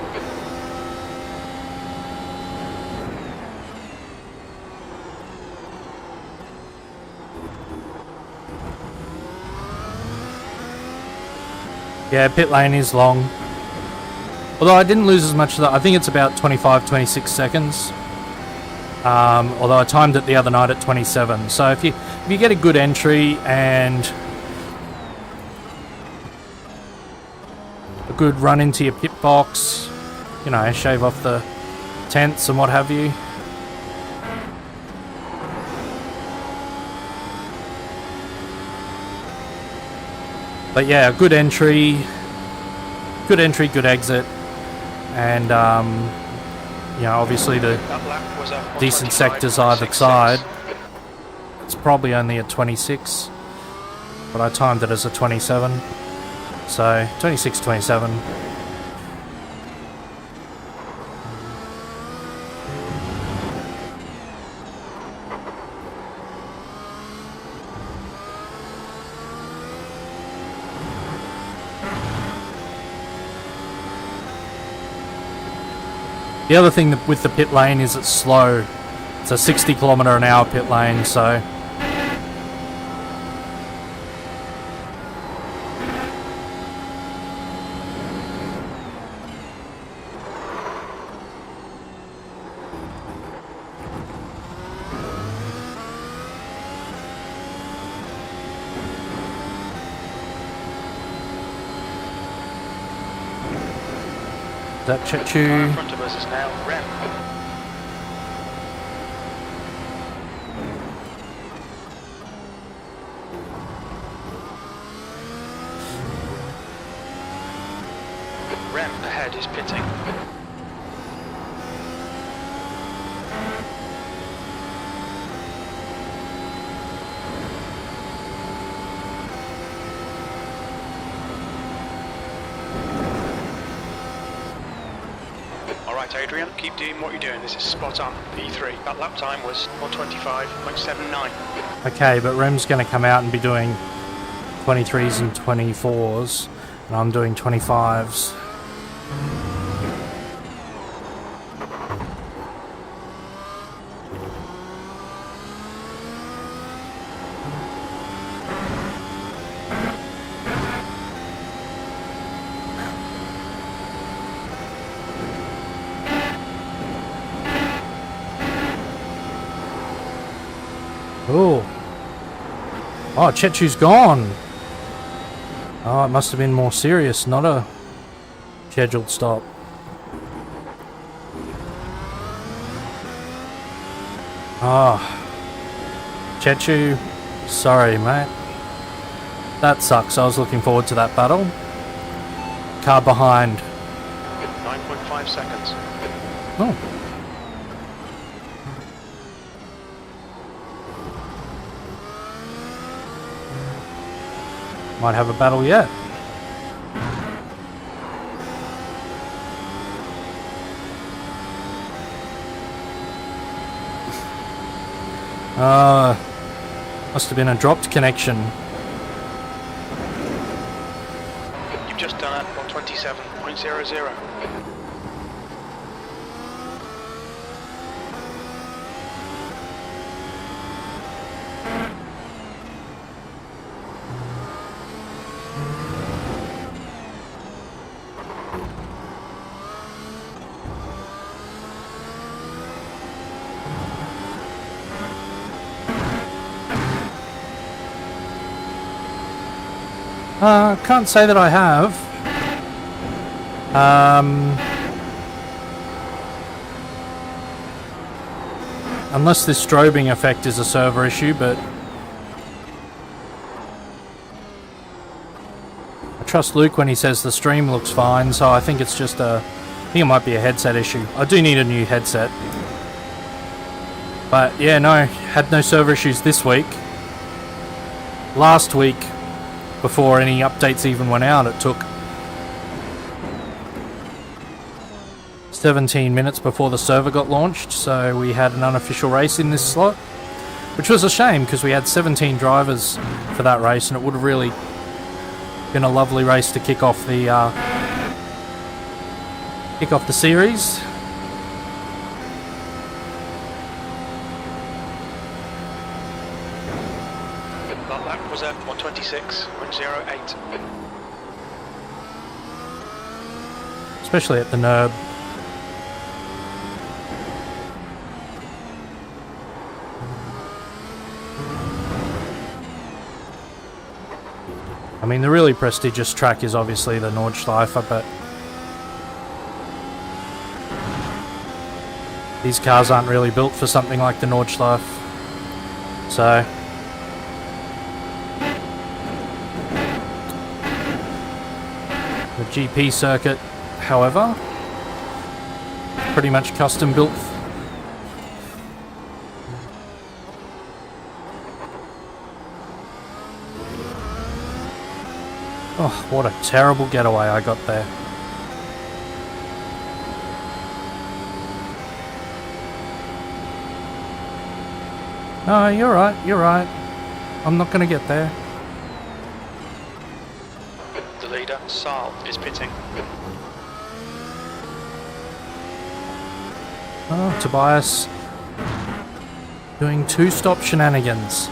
Yeah, pit lane is long. Although I didn't lose as much as that. I think it's about 25, 26 seconds. Although I timed it the other night at 27. So if you get a good entry and a good run into your pit box, you know, shave off the tents and what have you. But yeah, good entry, good exit. And, you know, obviously the decent sectors either side. It's probably only at 26. but I timed it as a 27. So 26.27. The other thing with the pit lane is it's slow. It's a 60 km/h pit lane, so that Chechu. In front of us is now Rem. Rem ahead is pitting. Alright Adrian, keep doing what you're doing, this is spot on. E3, that lap time was 1:25.79. Okay, but Rem's going to come out and be doing 23s and 24s, and I'm doing 25s. Oh, Chechu's gone. Oh, it must have been more serious, not a scheduled stop. Oh, Chechu, sorry, mate. That sucks. I was looking forward to that battle. Car behind. 9.5 seconds. Oh. Might have a battle yet. Must have been a dropped connection. You've just done it on 27.00. Can't say that I have. Unless this strobing effect is a server issue, but I trust Luke when he says the stream looks fine, so I think it's just I think it might be a headset issue. I do need a new headset. But yeah, no, had no server issues this week. Last week, before any updates even went out, it took 17 minutes before the server got launched, so we had an unofficial race in this slot, which was a shame because we had 17 drivers for that race, and it would have really been a lovely race to kick off the series. That lap was at 1:26.08. Especially at the NERB. I mean, the really prestigious track is obviously the Nordschleife, but these cars aren't really built for something like the Nordschleife. So the GP circuit, however, pretty much custom built. Oh, what a terrible getaway I got there. No, you're right, you're right. I'm not going to get there. The leader, Saal, is pitting. Oh, Tobias doing two-stop shenanigans.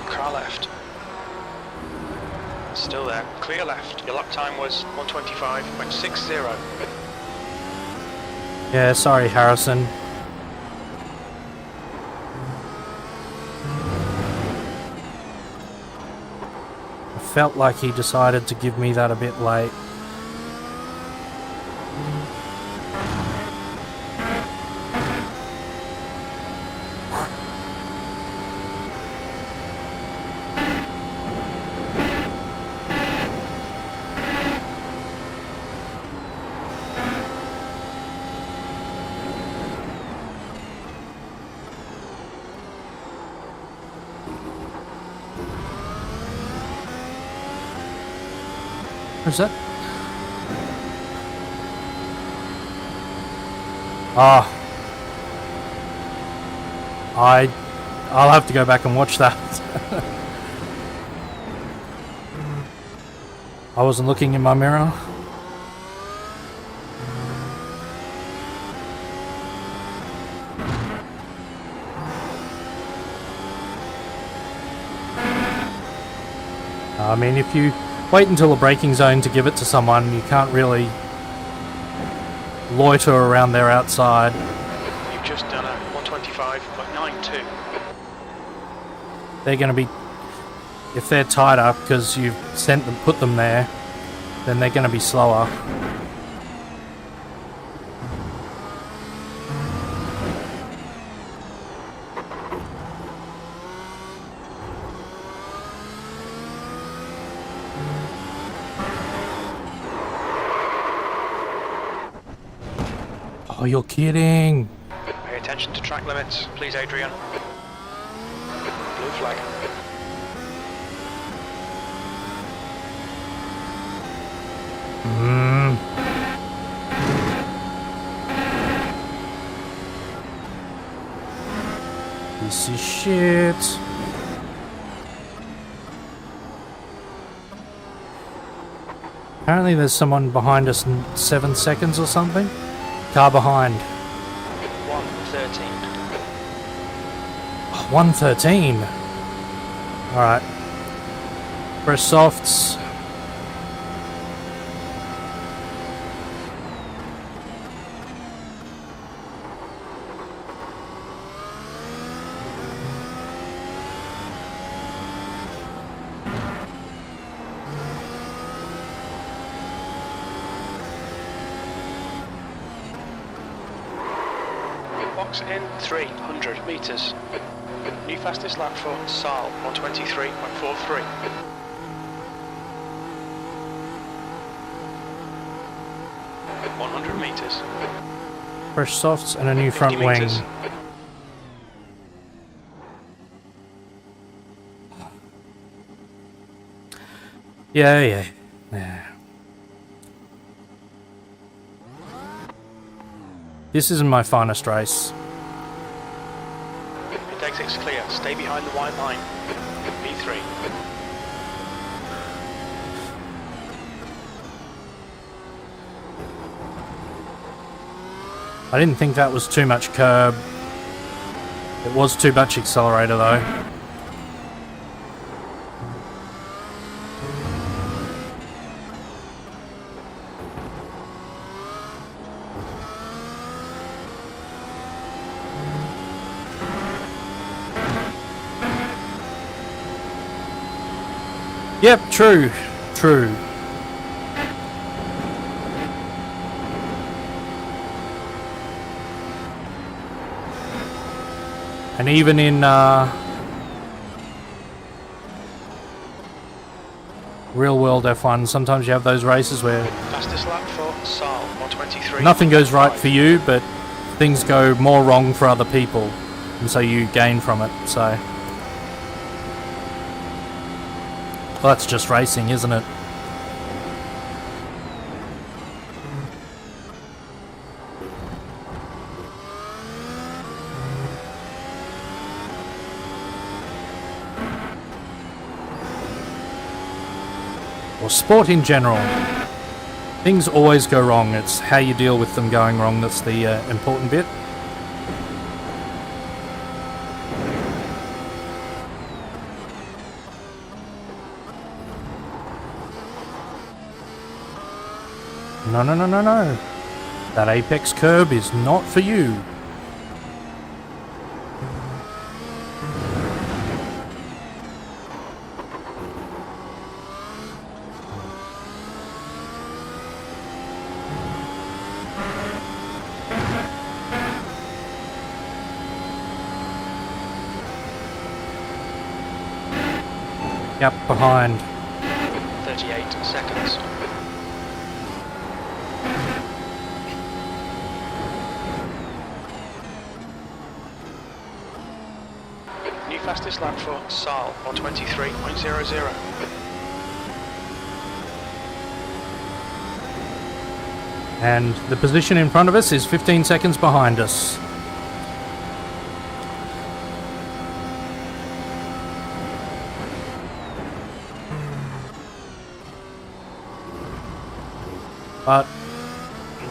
Car left. Still there. Clear left. Your lap time was 1:25.60. Yeah, sorry, Harrison. I felt like he decided to give me that a bit late. Where's that? Ah. I'll have to go back and watch that. I wasn't looking in my mirror. I mean, if you wait until a braking zone to give it to someone, you can't really loiter around there outside. You've just done a 1:25.92. They're going to be, if they're tighter because you've put them there, then they're going to be slower. Oh, you're kidding. Pay attention to track limits, please, Adrian. Blue flag. This is shit. Apparently there's someone behind us in 7 seconds or something. Car behind. 1:13. 113. Alright. Press softs. Box in 300 metres. New fastest lap for Saal, 1:23.43. At 100 metres. Fresh softs and a new front 50 wing. metres. Yeah. This isn't my finest race. Pit exit's clear. Stay behind the white line. V3. I didn't think that was too much curb. It was too much accelerator though. Yep, true. And even in real world F1, sometimes you have those races where Fastest lap for Saal, 123. nothing goes right for you, but things go more wrong for other people, and so you gain from it. So, well, that's just racing, isn't it? Or sport in general. Things always go wrong. It's how you deal with them going wrong that's the important bit. No, no, no, no, no. That apex curb is not for you. Yep, behind. 38 seconds. New fastest lap for Saal, 123.00. And the position in front of us is 15 seconds behind us. But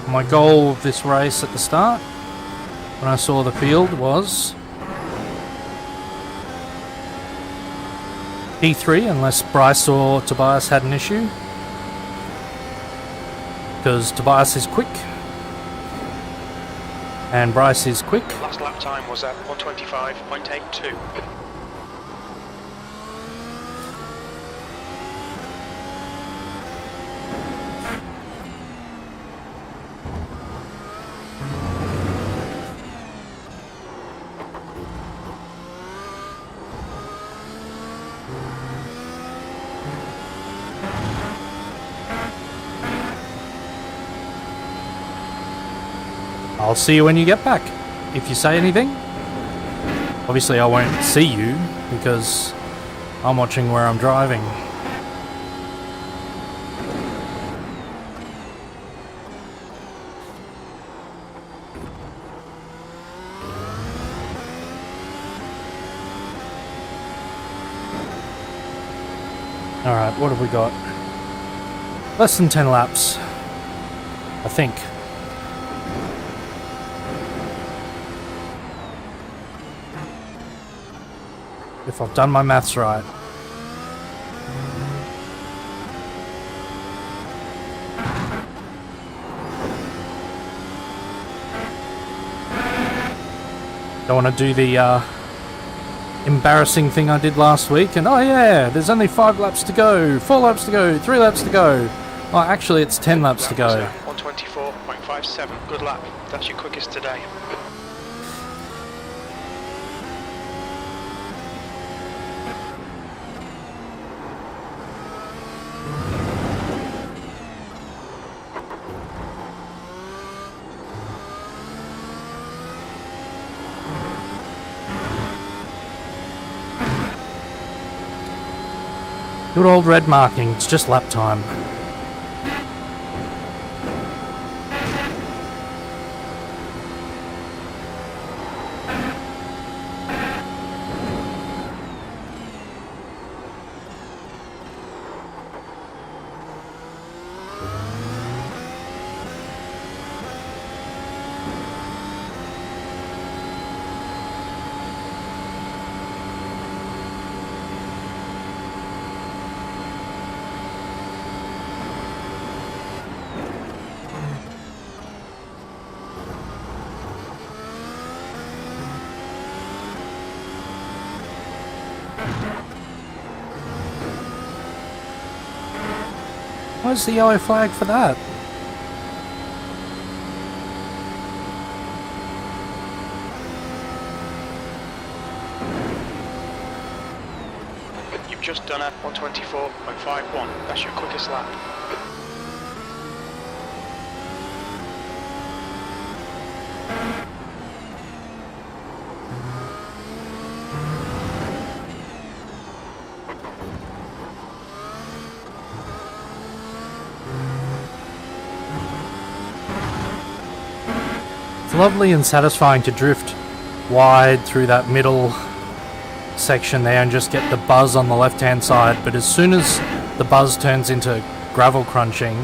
my goal of this race at the start, when I saw the field, was P3, unless Bryce or Tobias had an issue. Because Tobias is quick, and Bryce is quick. Last lap time was at 125.82. I'll see you when you get back. If you say anything, obviously I won't see you because I'm watching where I'm driving. Alright, what have we got? Less than 10 laps, I think. If I've done my maths right. Don't want to do the embarrassing thing I did last week and oh yeah, there's only 5 laps to go, 4 laps to go, 3 laps to go. Oh, actually it's 10 laps to go. 124.57, good lap. That's your quickest today. Good old red marking, it's just lap time. Where's the yellow flag for that? You've You've just done a 124.51. That's your quickest lap. It's lovely and satisfying to drift wide through that middle section there and just get the buzz on the left hand side, but as soon as the buzz turns into gravel crunching,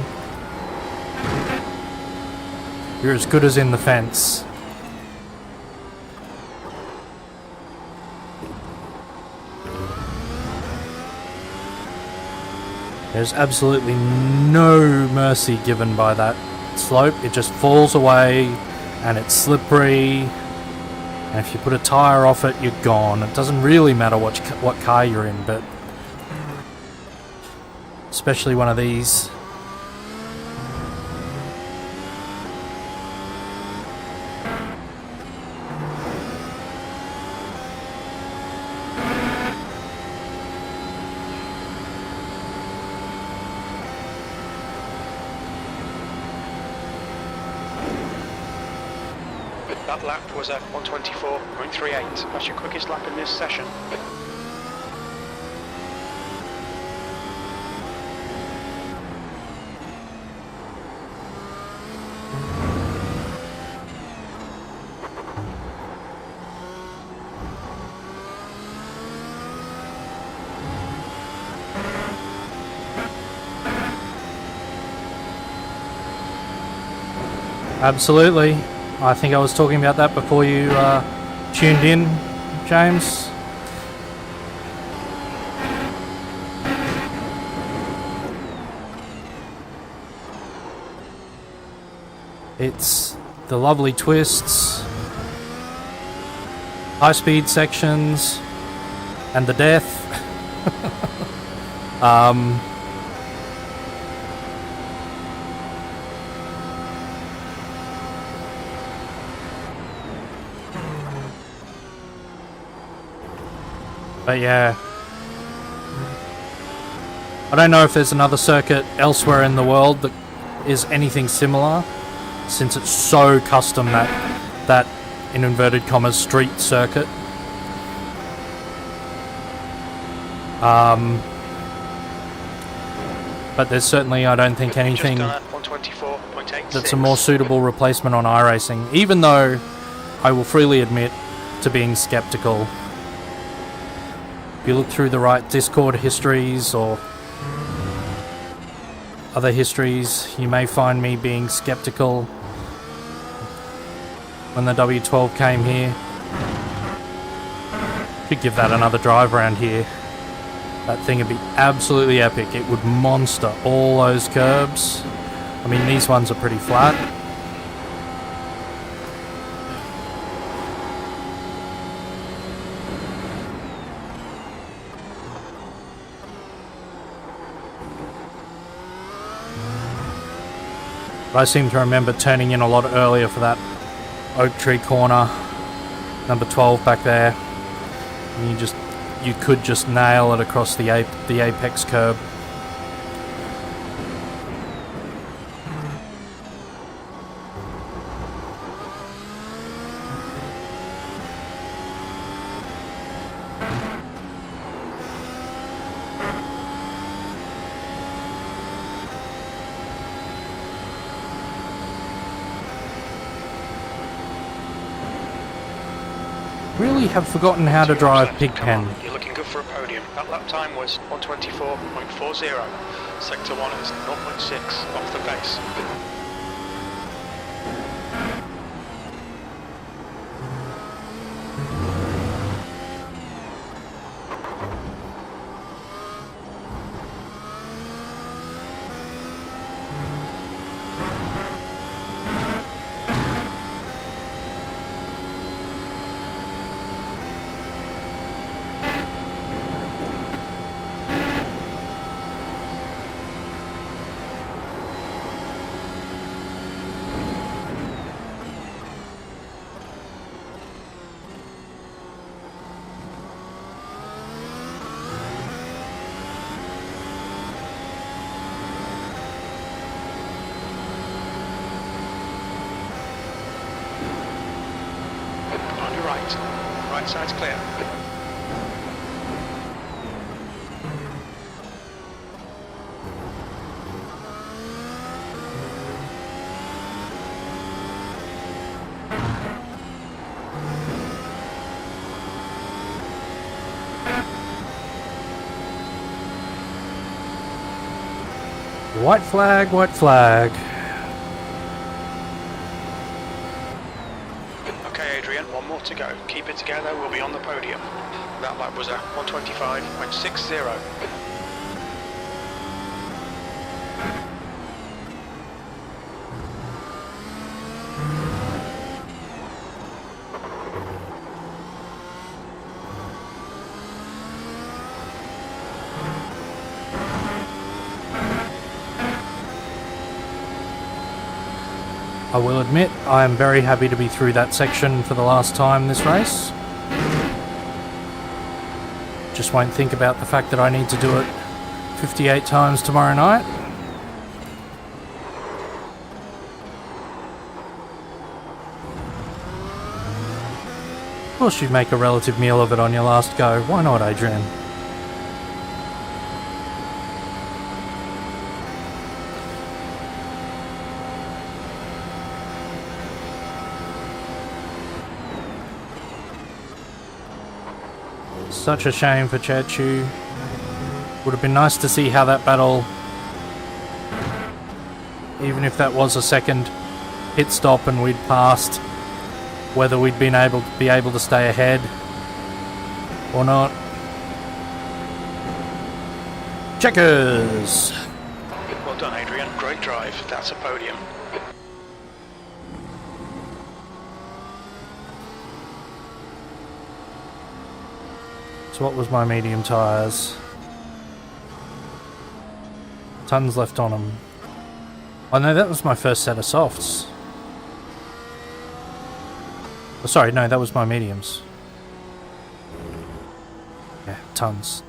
you're as good as in the fence. There's absolutely no mercy given by that slope. It just falls away and it's slippery, and if you put a tyre off it, you're gone. It doesn't really matter what car you're in, but especially one of these. That lap was a 124.38. That's your quickest lap in this session. Absolutely. I think I was talking about that before you tuned in, James. It's the lovely twists, high-speed sections, and the death. But yeah, I don't know if there's another circuit elsewhere in the world that is anything similar, since it's so custom, that in inverted commas street circuit. But there's certainly, I don't think, anything that's a more suitable replacement on iRacing, even though I will freely admit to being skeptical. If you look through the right Discord histories or other histories, you may find me being skeptical when the W12 came here. Should give that another drive around here. That thing would be absolutely epic. It would monster all those curbs. I mean, these ones are pretty flat. But I seem to remember turning in a lot earlier for that oak tree corner, number 12 back there. And you could just nail it across the apex curb. Really have forgotten how to drive Pigpen. You're looking good for a podium. That lap time was 124.40. Sector 1 is 0.6 off the pace. right side's clear. White flag, white flag. Okay, Adrian, one more to go. Keep it together, we'll be on the podium. That lap was a 125.60. I will admit, I am very happy to be through that section for the last time this race. Just won't think about the fact that I need to do it 58 times tomorrow night. Of course you'd make a relative meal of it on your last go. Why not, Adrian? Such a shame for Chechu. Would have been nice to see how that battle, even if that was a second pit stop and we'd passed, whether we'd been able to stay ahead or not. Checkers! Well done, Adrian. Great drive. That's a podium. So what was my medium tyres? Tons left on them. Oh no, that was my first set of softs. Oh, sorry, no, that was my mediums. Yeah, tons.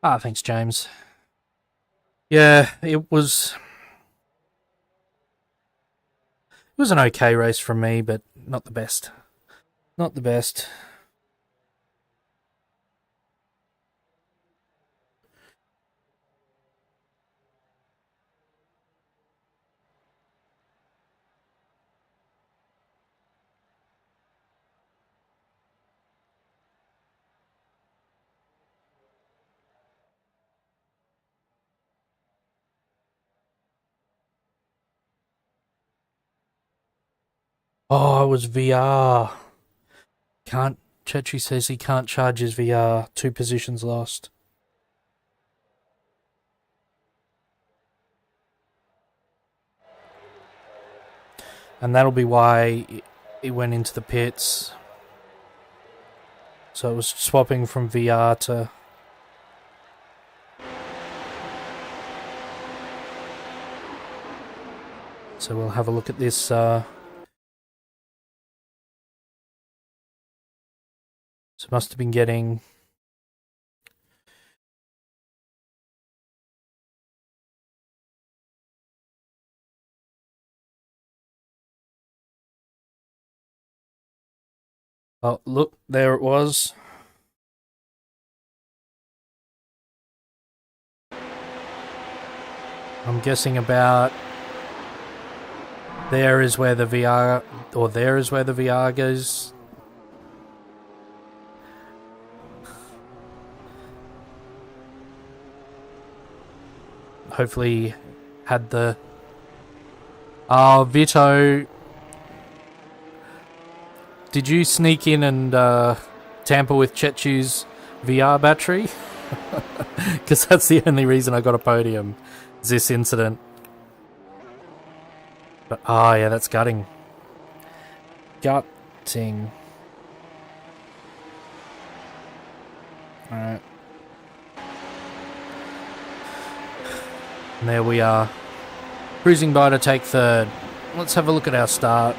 Ah, thanks, James. Yeah, it was an okay race from me, but not the best. Not the best. Oh, it was VR. Chechu says he can't charge his VR. 2 positions lost. And that'll be why it went into the pits. So it was swapping from VR to... So we'll have a look at this. So must have been getting... Oh, look, there it was. I'm guessing about... There is where the VR goes. Hopefully had the... Oh, Vito... Did you sneak in and tamper with Chechu's VR battery? Because that's the only reason I got a podium, is this incident. But, oh yeah, that's gutting. Gutting. Alright. And there we are. Cruising by to take third. Let's have a look at our start.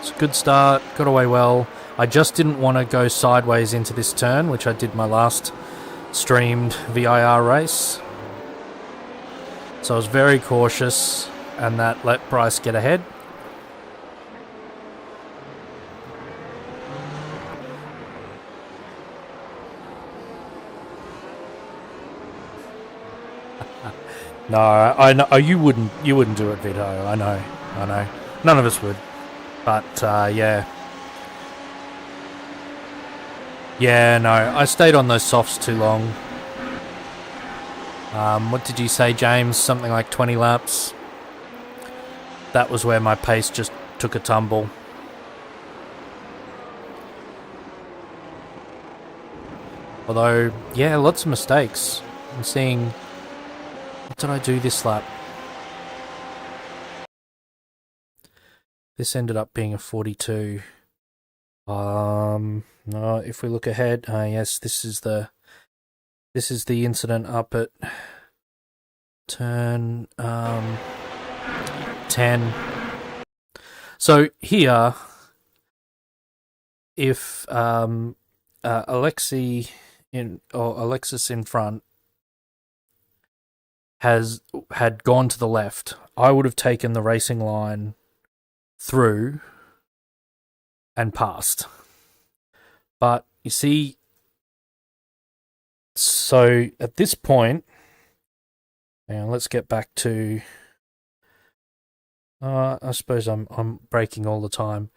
It's a good start, got away well. I just didn't want to go sideways into this turn, which I did my last streamed VIR race. So I was very cautious, and that let Bryce get ahead. No, I know you wouldn't do it, Vito. I know. None of us would. But yeah. Yeah, no, I stayed on those softs too long. What did you say, James? Something like 20 laps. That was where my pace just took a tumble. Although, yeah, lots of mistakes. I'm seeing... What did I do this lap? This ended up being a 42. No, if we look ahead, yes, this is the incident up at turn 10. So here, if Alexis in front had gone to the left, I would have taken the racing line through and passed. But you see, so at this point, now let's get back to. I suppose I'm braking all the time.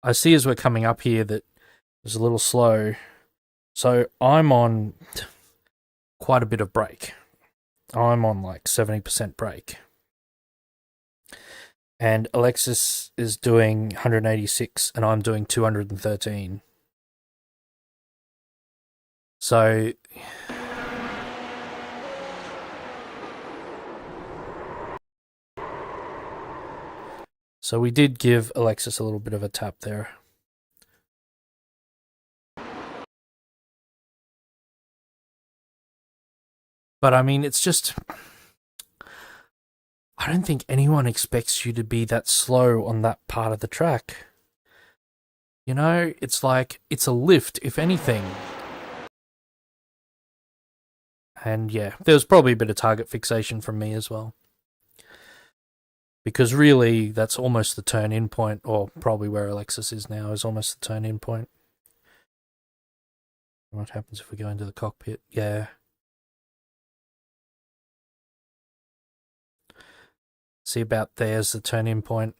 I see as we're coming up here that it's a little slow, so I'm on quite a bit of brake. I'm on like 70% brake. And Alexis is doing 186 and I'm doing 213. So we did give Alexis a little bit of a tap there. But I mean, it's just... I don't think anyone expects you to be that slow on that part of the track. You know, it's like, it's a lift, if anything. And yeah, there was probably a bit of target fixation from me as well. Because really, that's almost the turn-in point, or probably where Alexis is now, is almost the turn-in point. What happens if we go into the cockpit? Yeah. See, about there's the turn-in point.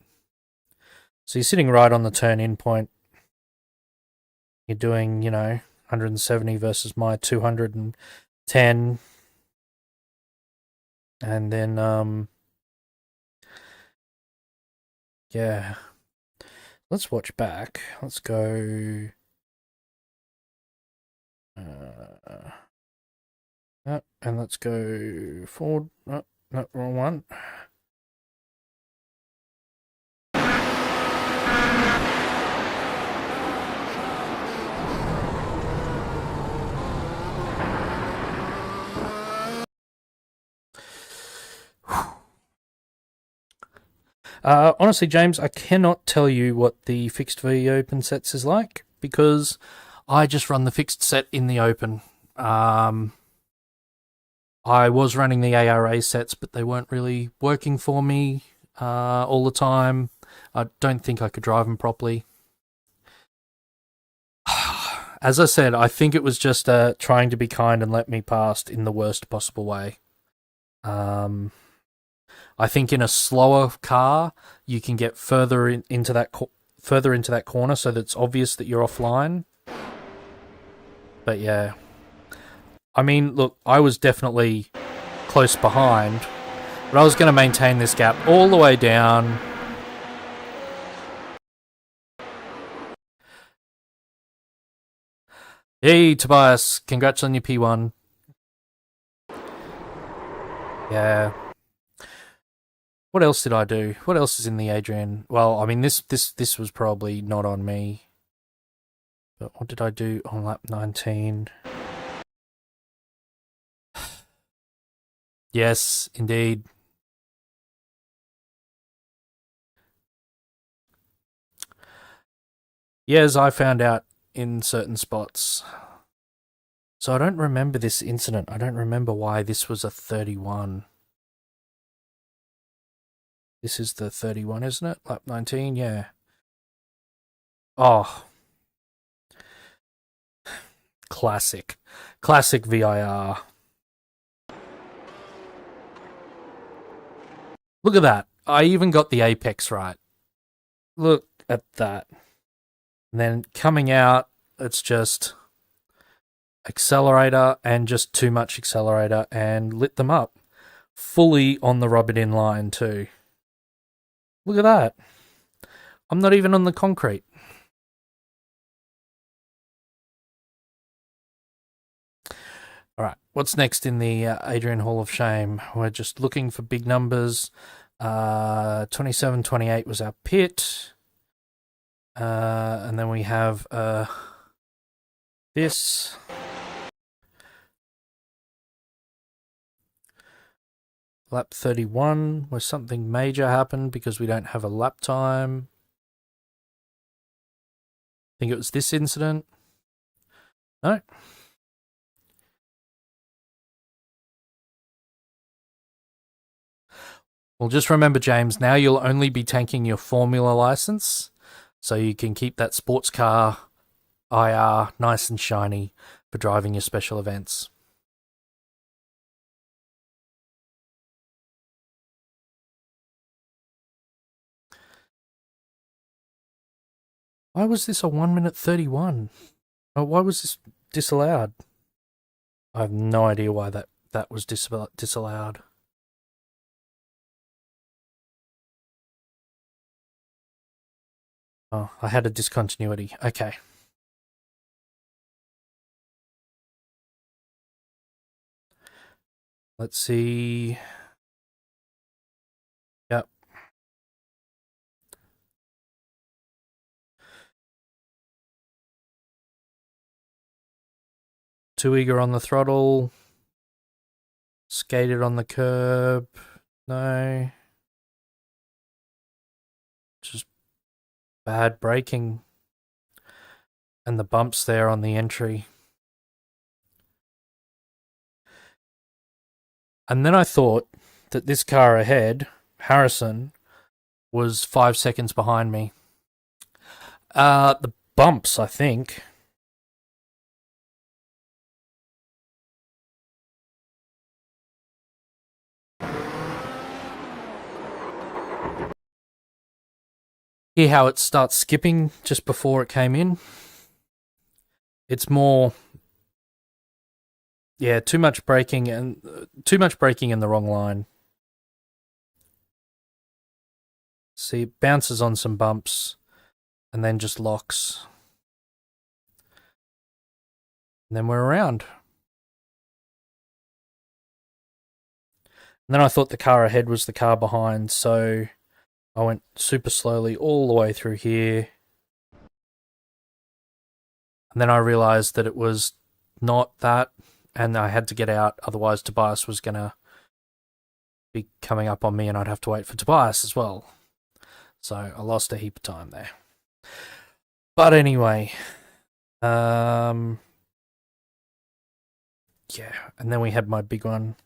So you're sitting right on the turn-in point. You're doing, 170 versus my 210. And then, yeah. Let's watch back. Let's go... and let's go forward. No, wrong one. Honestly, James, I cannot tell you what the fixed V open sets is like because I just run the fixed set in the open. I was running the ARA sets, but they weren't really working for me all the time. I don't think I could drive them properly. As I said, I think it was just trying to be kind and let me pass in the worst possible way. I think in a slower car, you can get further into that corner, so that it's obvious that you're offline. But yeah, I mean, look, I was definitely close behind, but I was going to maintain this gap all the way down. Hey, Tobias, congrats on your P1. Yeah. What else did I do? What else is in the Adrian? Well, I mean, this was probably not on me. But what did I do on lap 19? Yes, indeed. Yes, I found out in certain spots. So I don't remember this incident. I don't remember why this was a 31. This is the 31, isn't it? Lap 19, yeah. Oh. Classic. Classic VIR. Look at that. I even got the apex right. Look at that. And then coming out, it's just accelerator and just too much accelerator and lit them up. Fully on the rub it in line too. Look at that. I'm not even on the concrete. All right, what's next in the Adrian Hall of Shame? We're just looking for big numbers. 27, 28 was our pit. And then we have this. Lap 31, where something major happened because we don't have a lap time. I think it was this incident. No. Well, just remember, James, now you'll only be tanking your Formula license, so you can keep that sports car IR nice and shiny for driving your special events. Why was this a 1 minute 31? Oh, why was this disallowed? I have no idea why that was disallowed. Oh, I had a discontinuity. Okay. Let's see. Yep. Too eager on the throttle. Skated on the curb. No. Just bad braking. And the bumps there on the entry. And then I thought that this car ahead, Harrison, was 5 seconds behind me. The bumps, I think. Hear how it starts skipping just before it came in? It's more, yeah, too much braking in the wrong line. See, it bounces on some bumps and then just locks. And then we're around. And then I thought the car ahead was the car behind, so I went super slowly all the way through here. And then I realised that it was not that, and I had to get out, otherwise Tobias was going to be coming up on me and I'd have to wait for Tobias as well. So I lost a heap of time there. But anyway, yeah, and then we had my big one.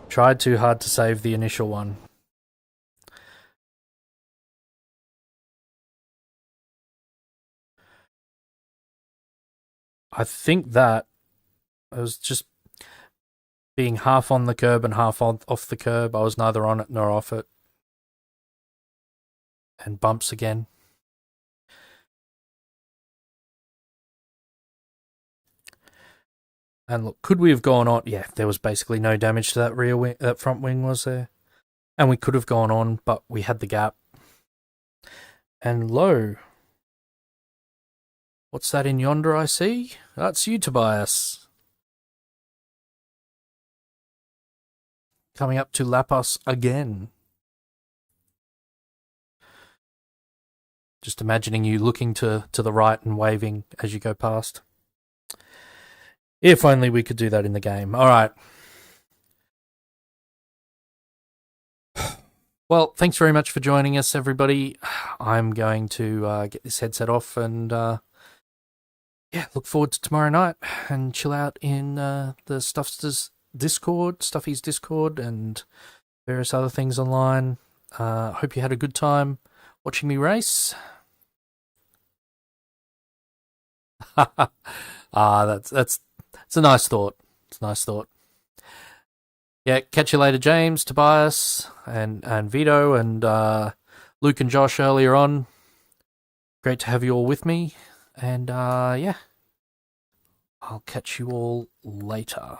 Tried too hard to save the initial one. I think that I was just being half on the curb and half off the curb. I was neither on it nor off it. And bumps again. And look, could we have gone on? Yeah, there was basically no damage to that rear wing, that front wing was there. And we could have gone on, but we had the gap. And low. What's that in yonder I see? That's you, Tobias. Coming up to lap us again. Just imagining you looking to the right and waving as you go past. If only we could do that in the game. All right. Well, thanks very much for joining us, everybody. I'm going to get this headset off and look forward to tomorrow night and chill out in the Stuff's Discord, and various other things online. Hope you had a good time watching me race. That's a nice thought. It's a nice thought. Yeah, catch you later, James, Tobias, and Vito, and Luke and Josh earlier on. Great to have you all with me, and I'll catch you all later.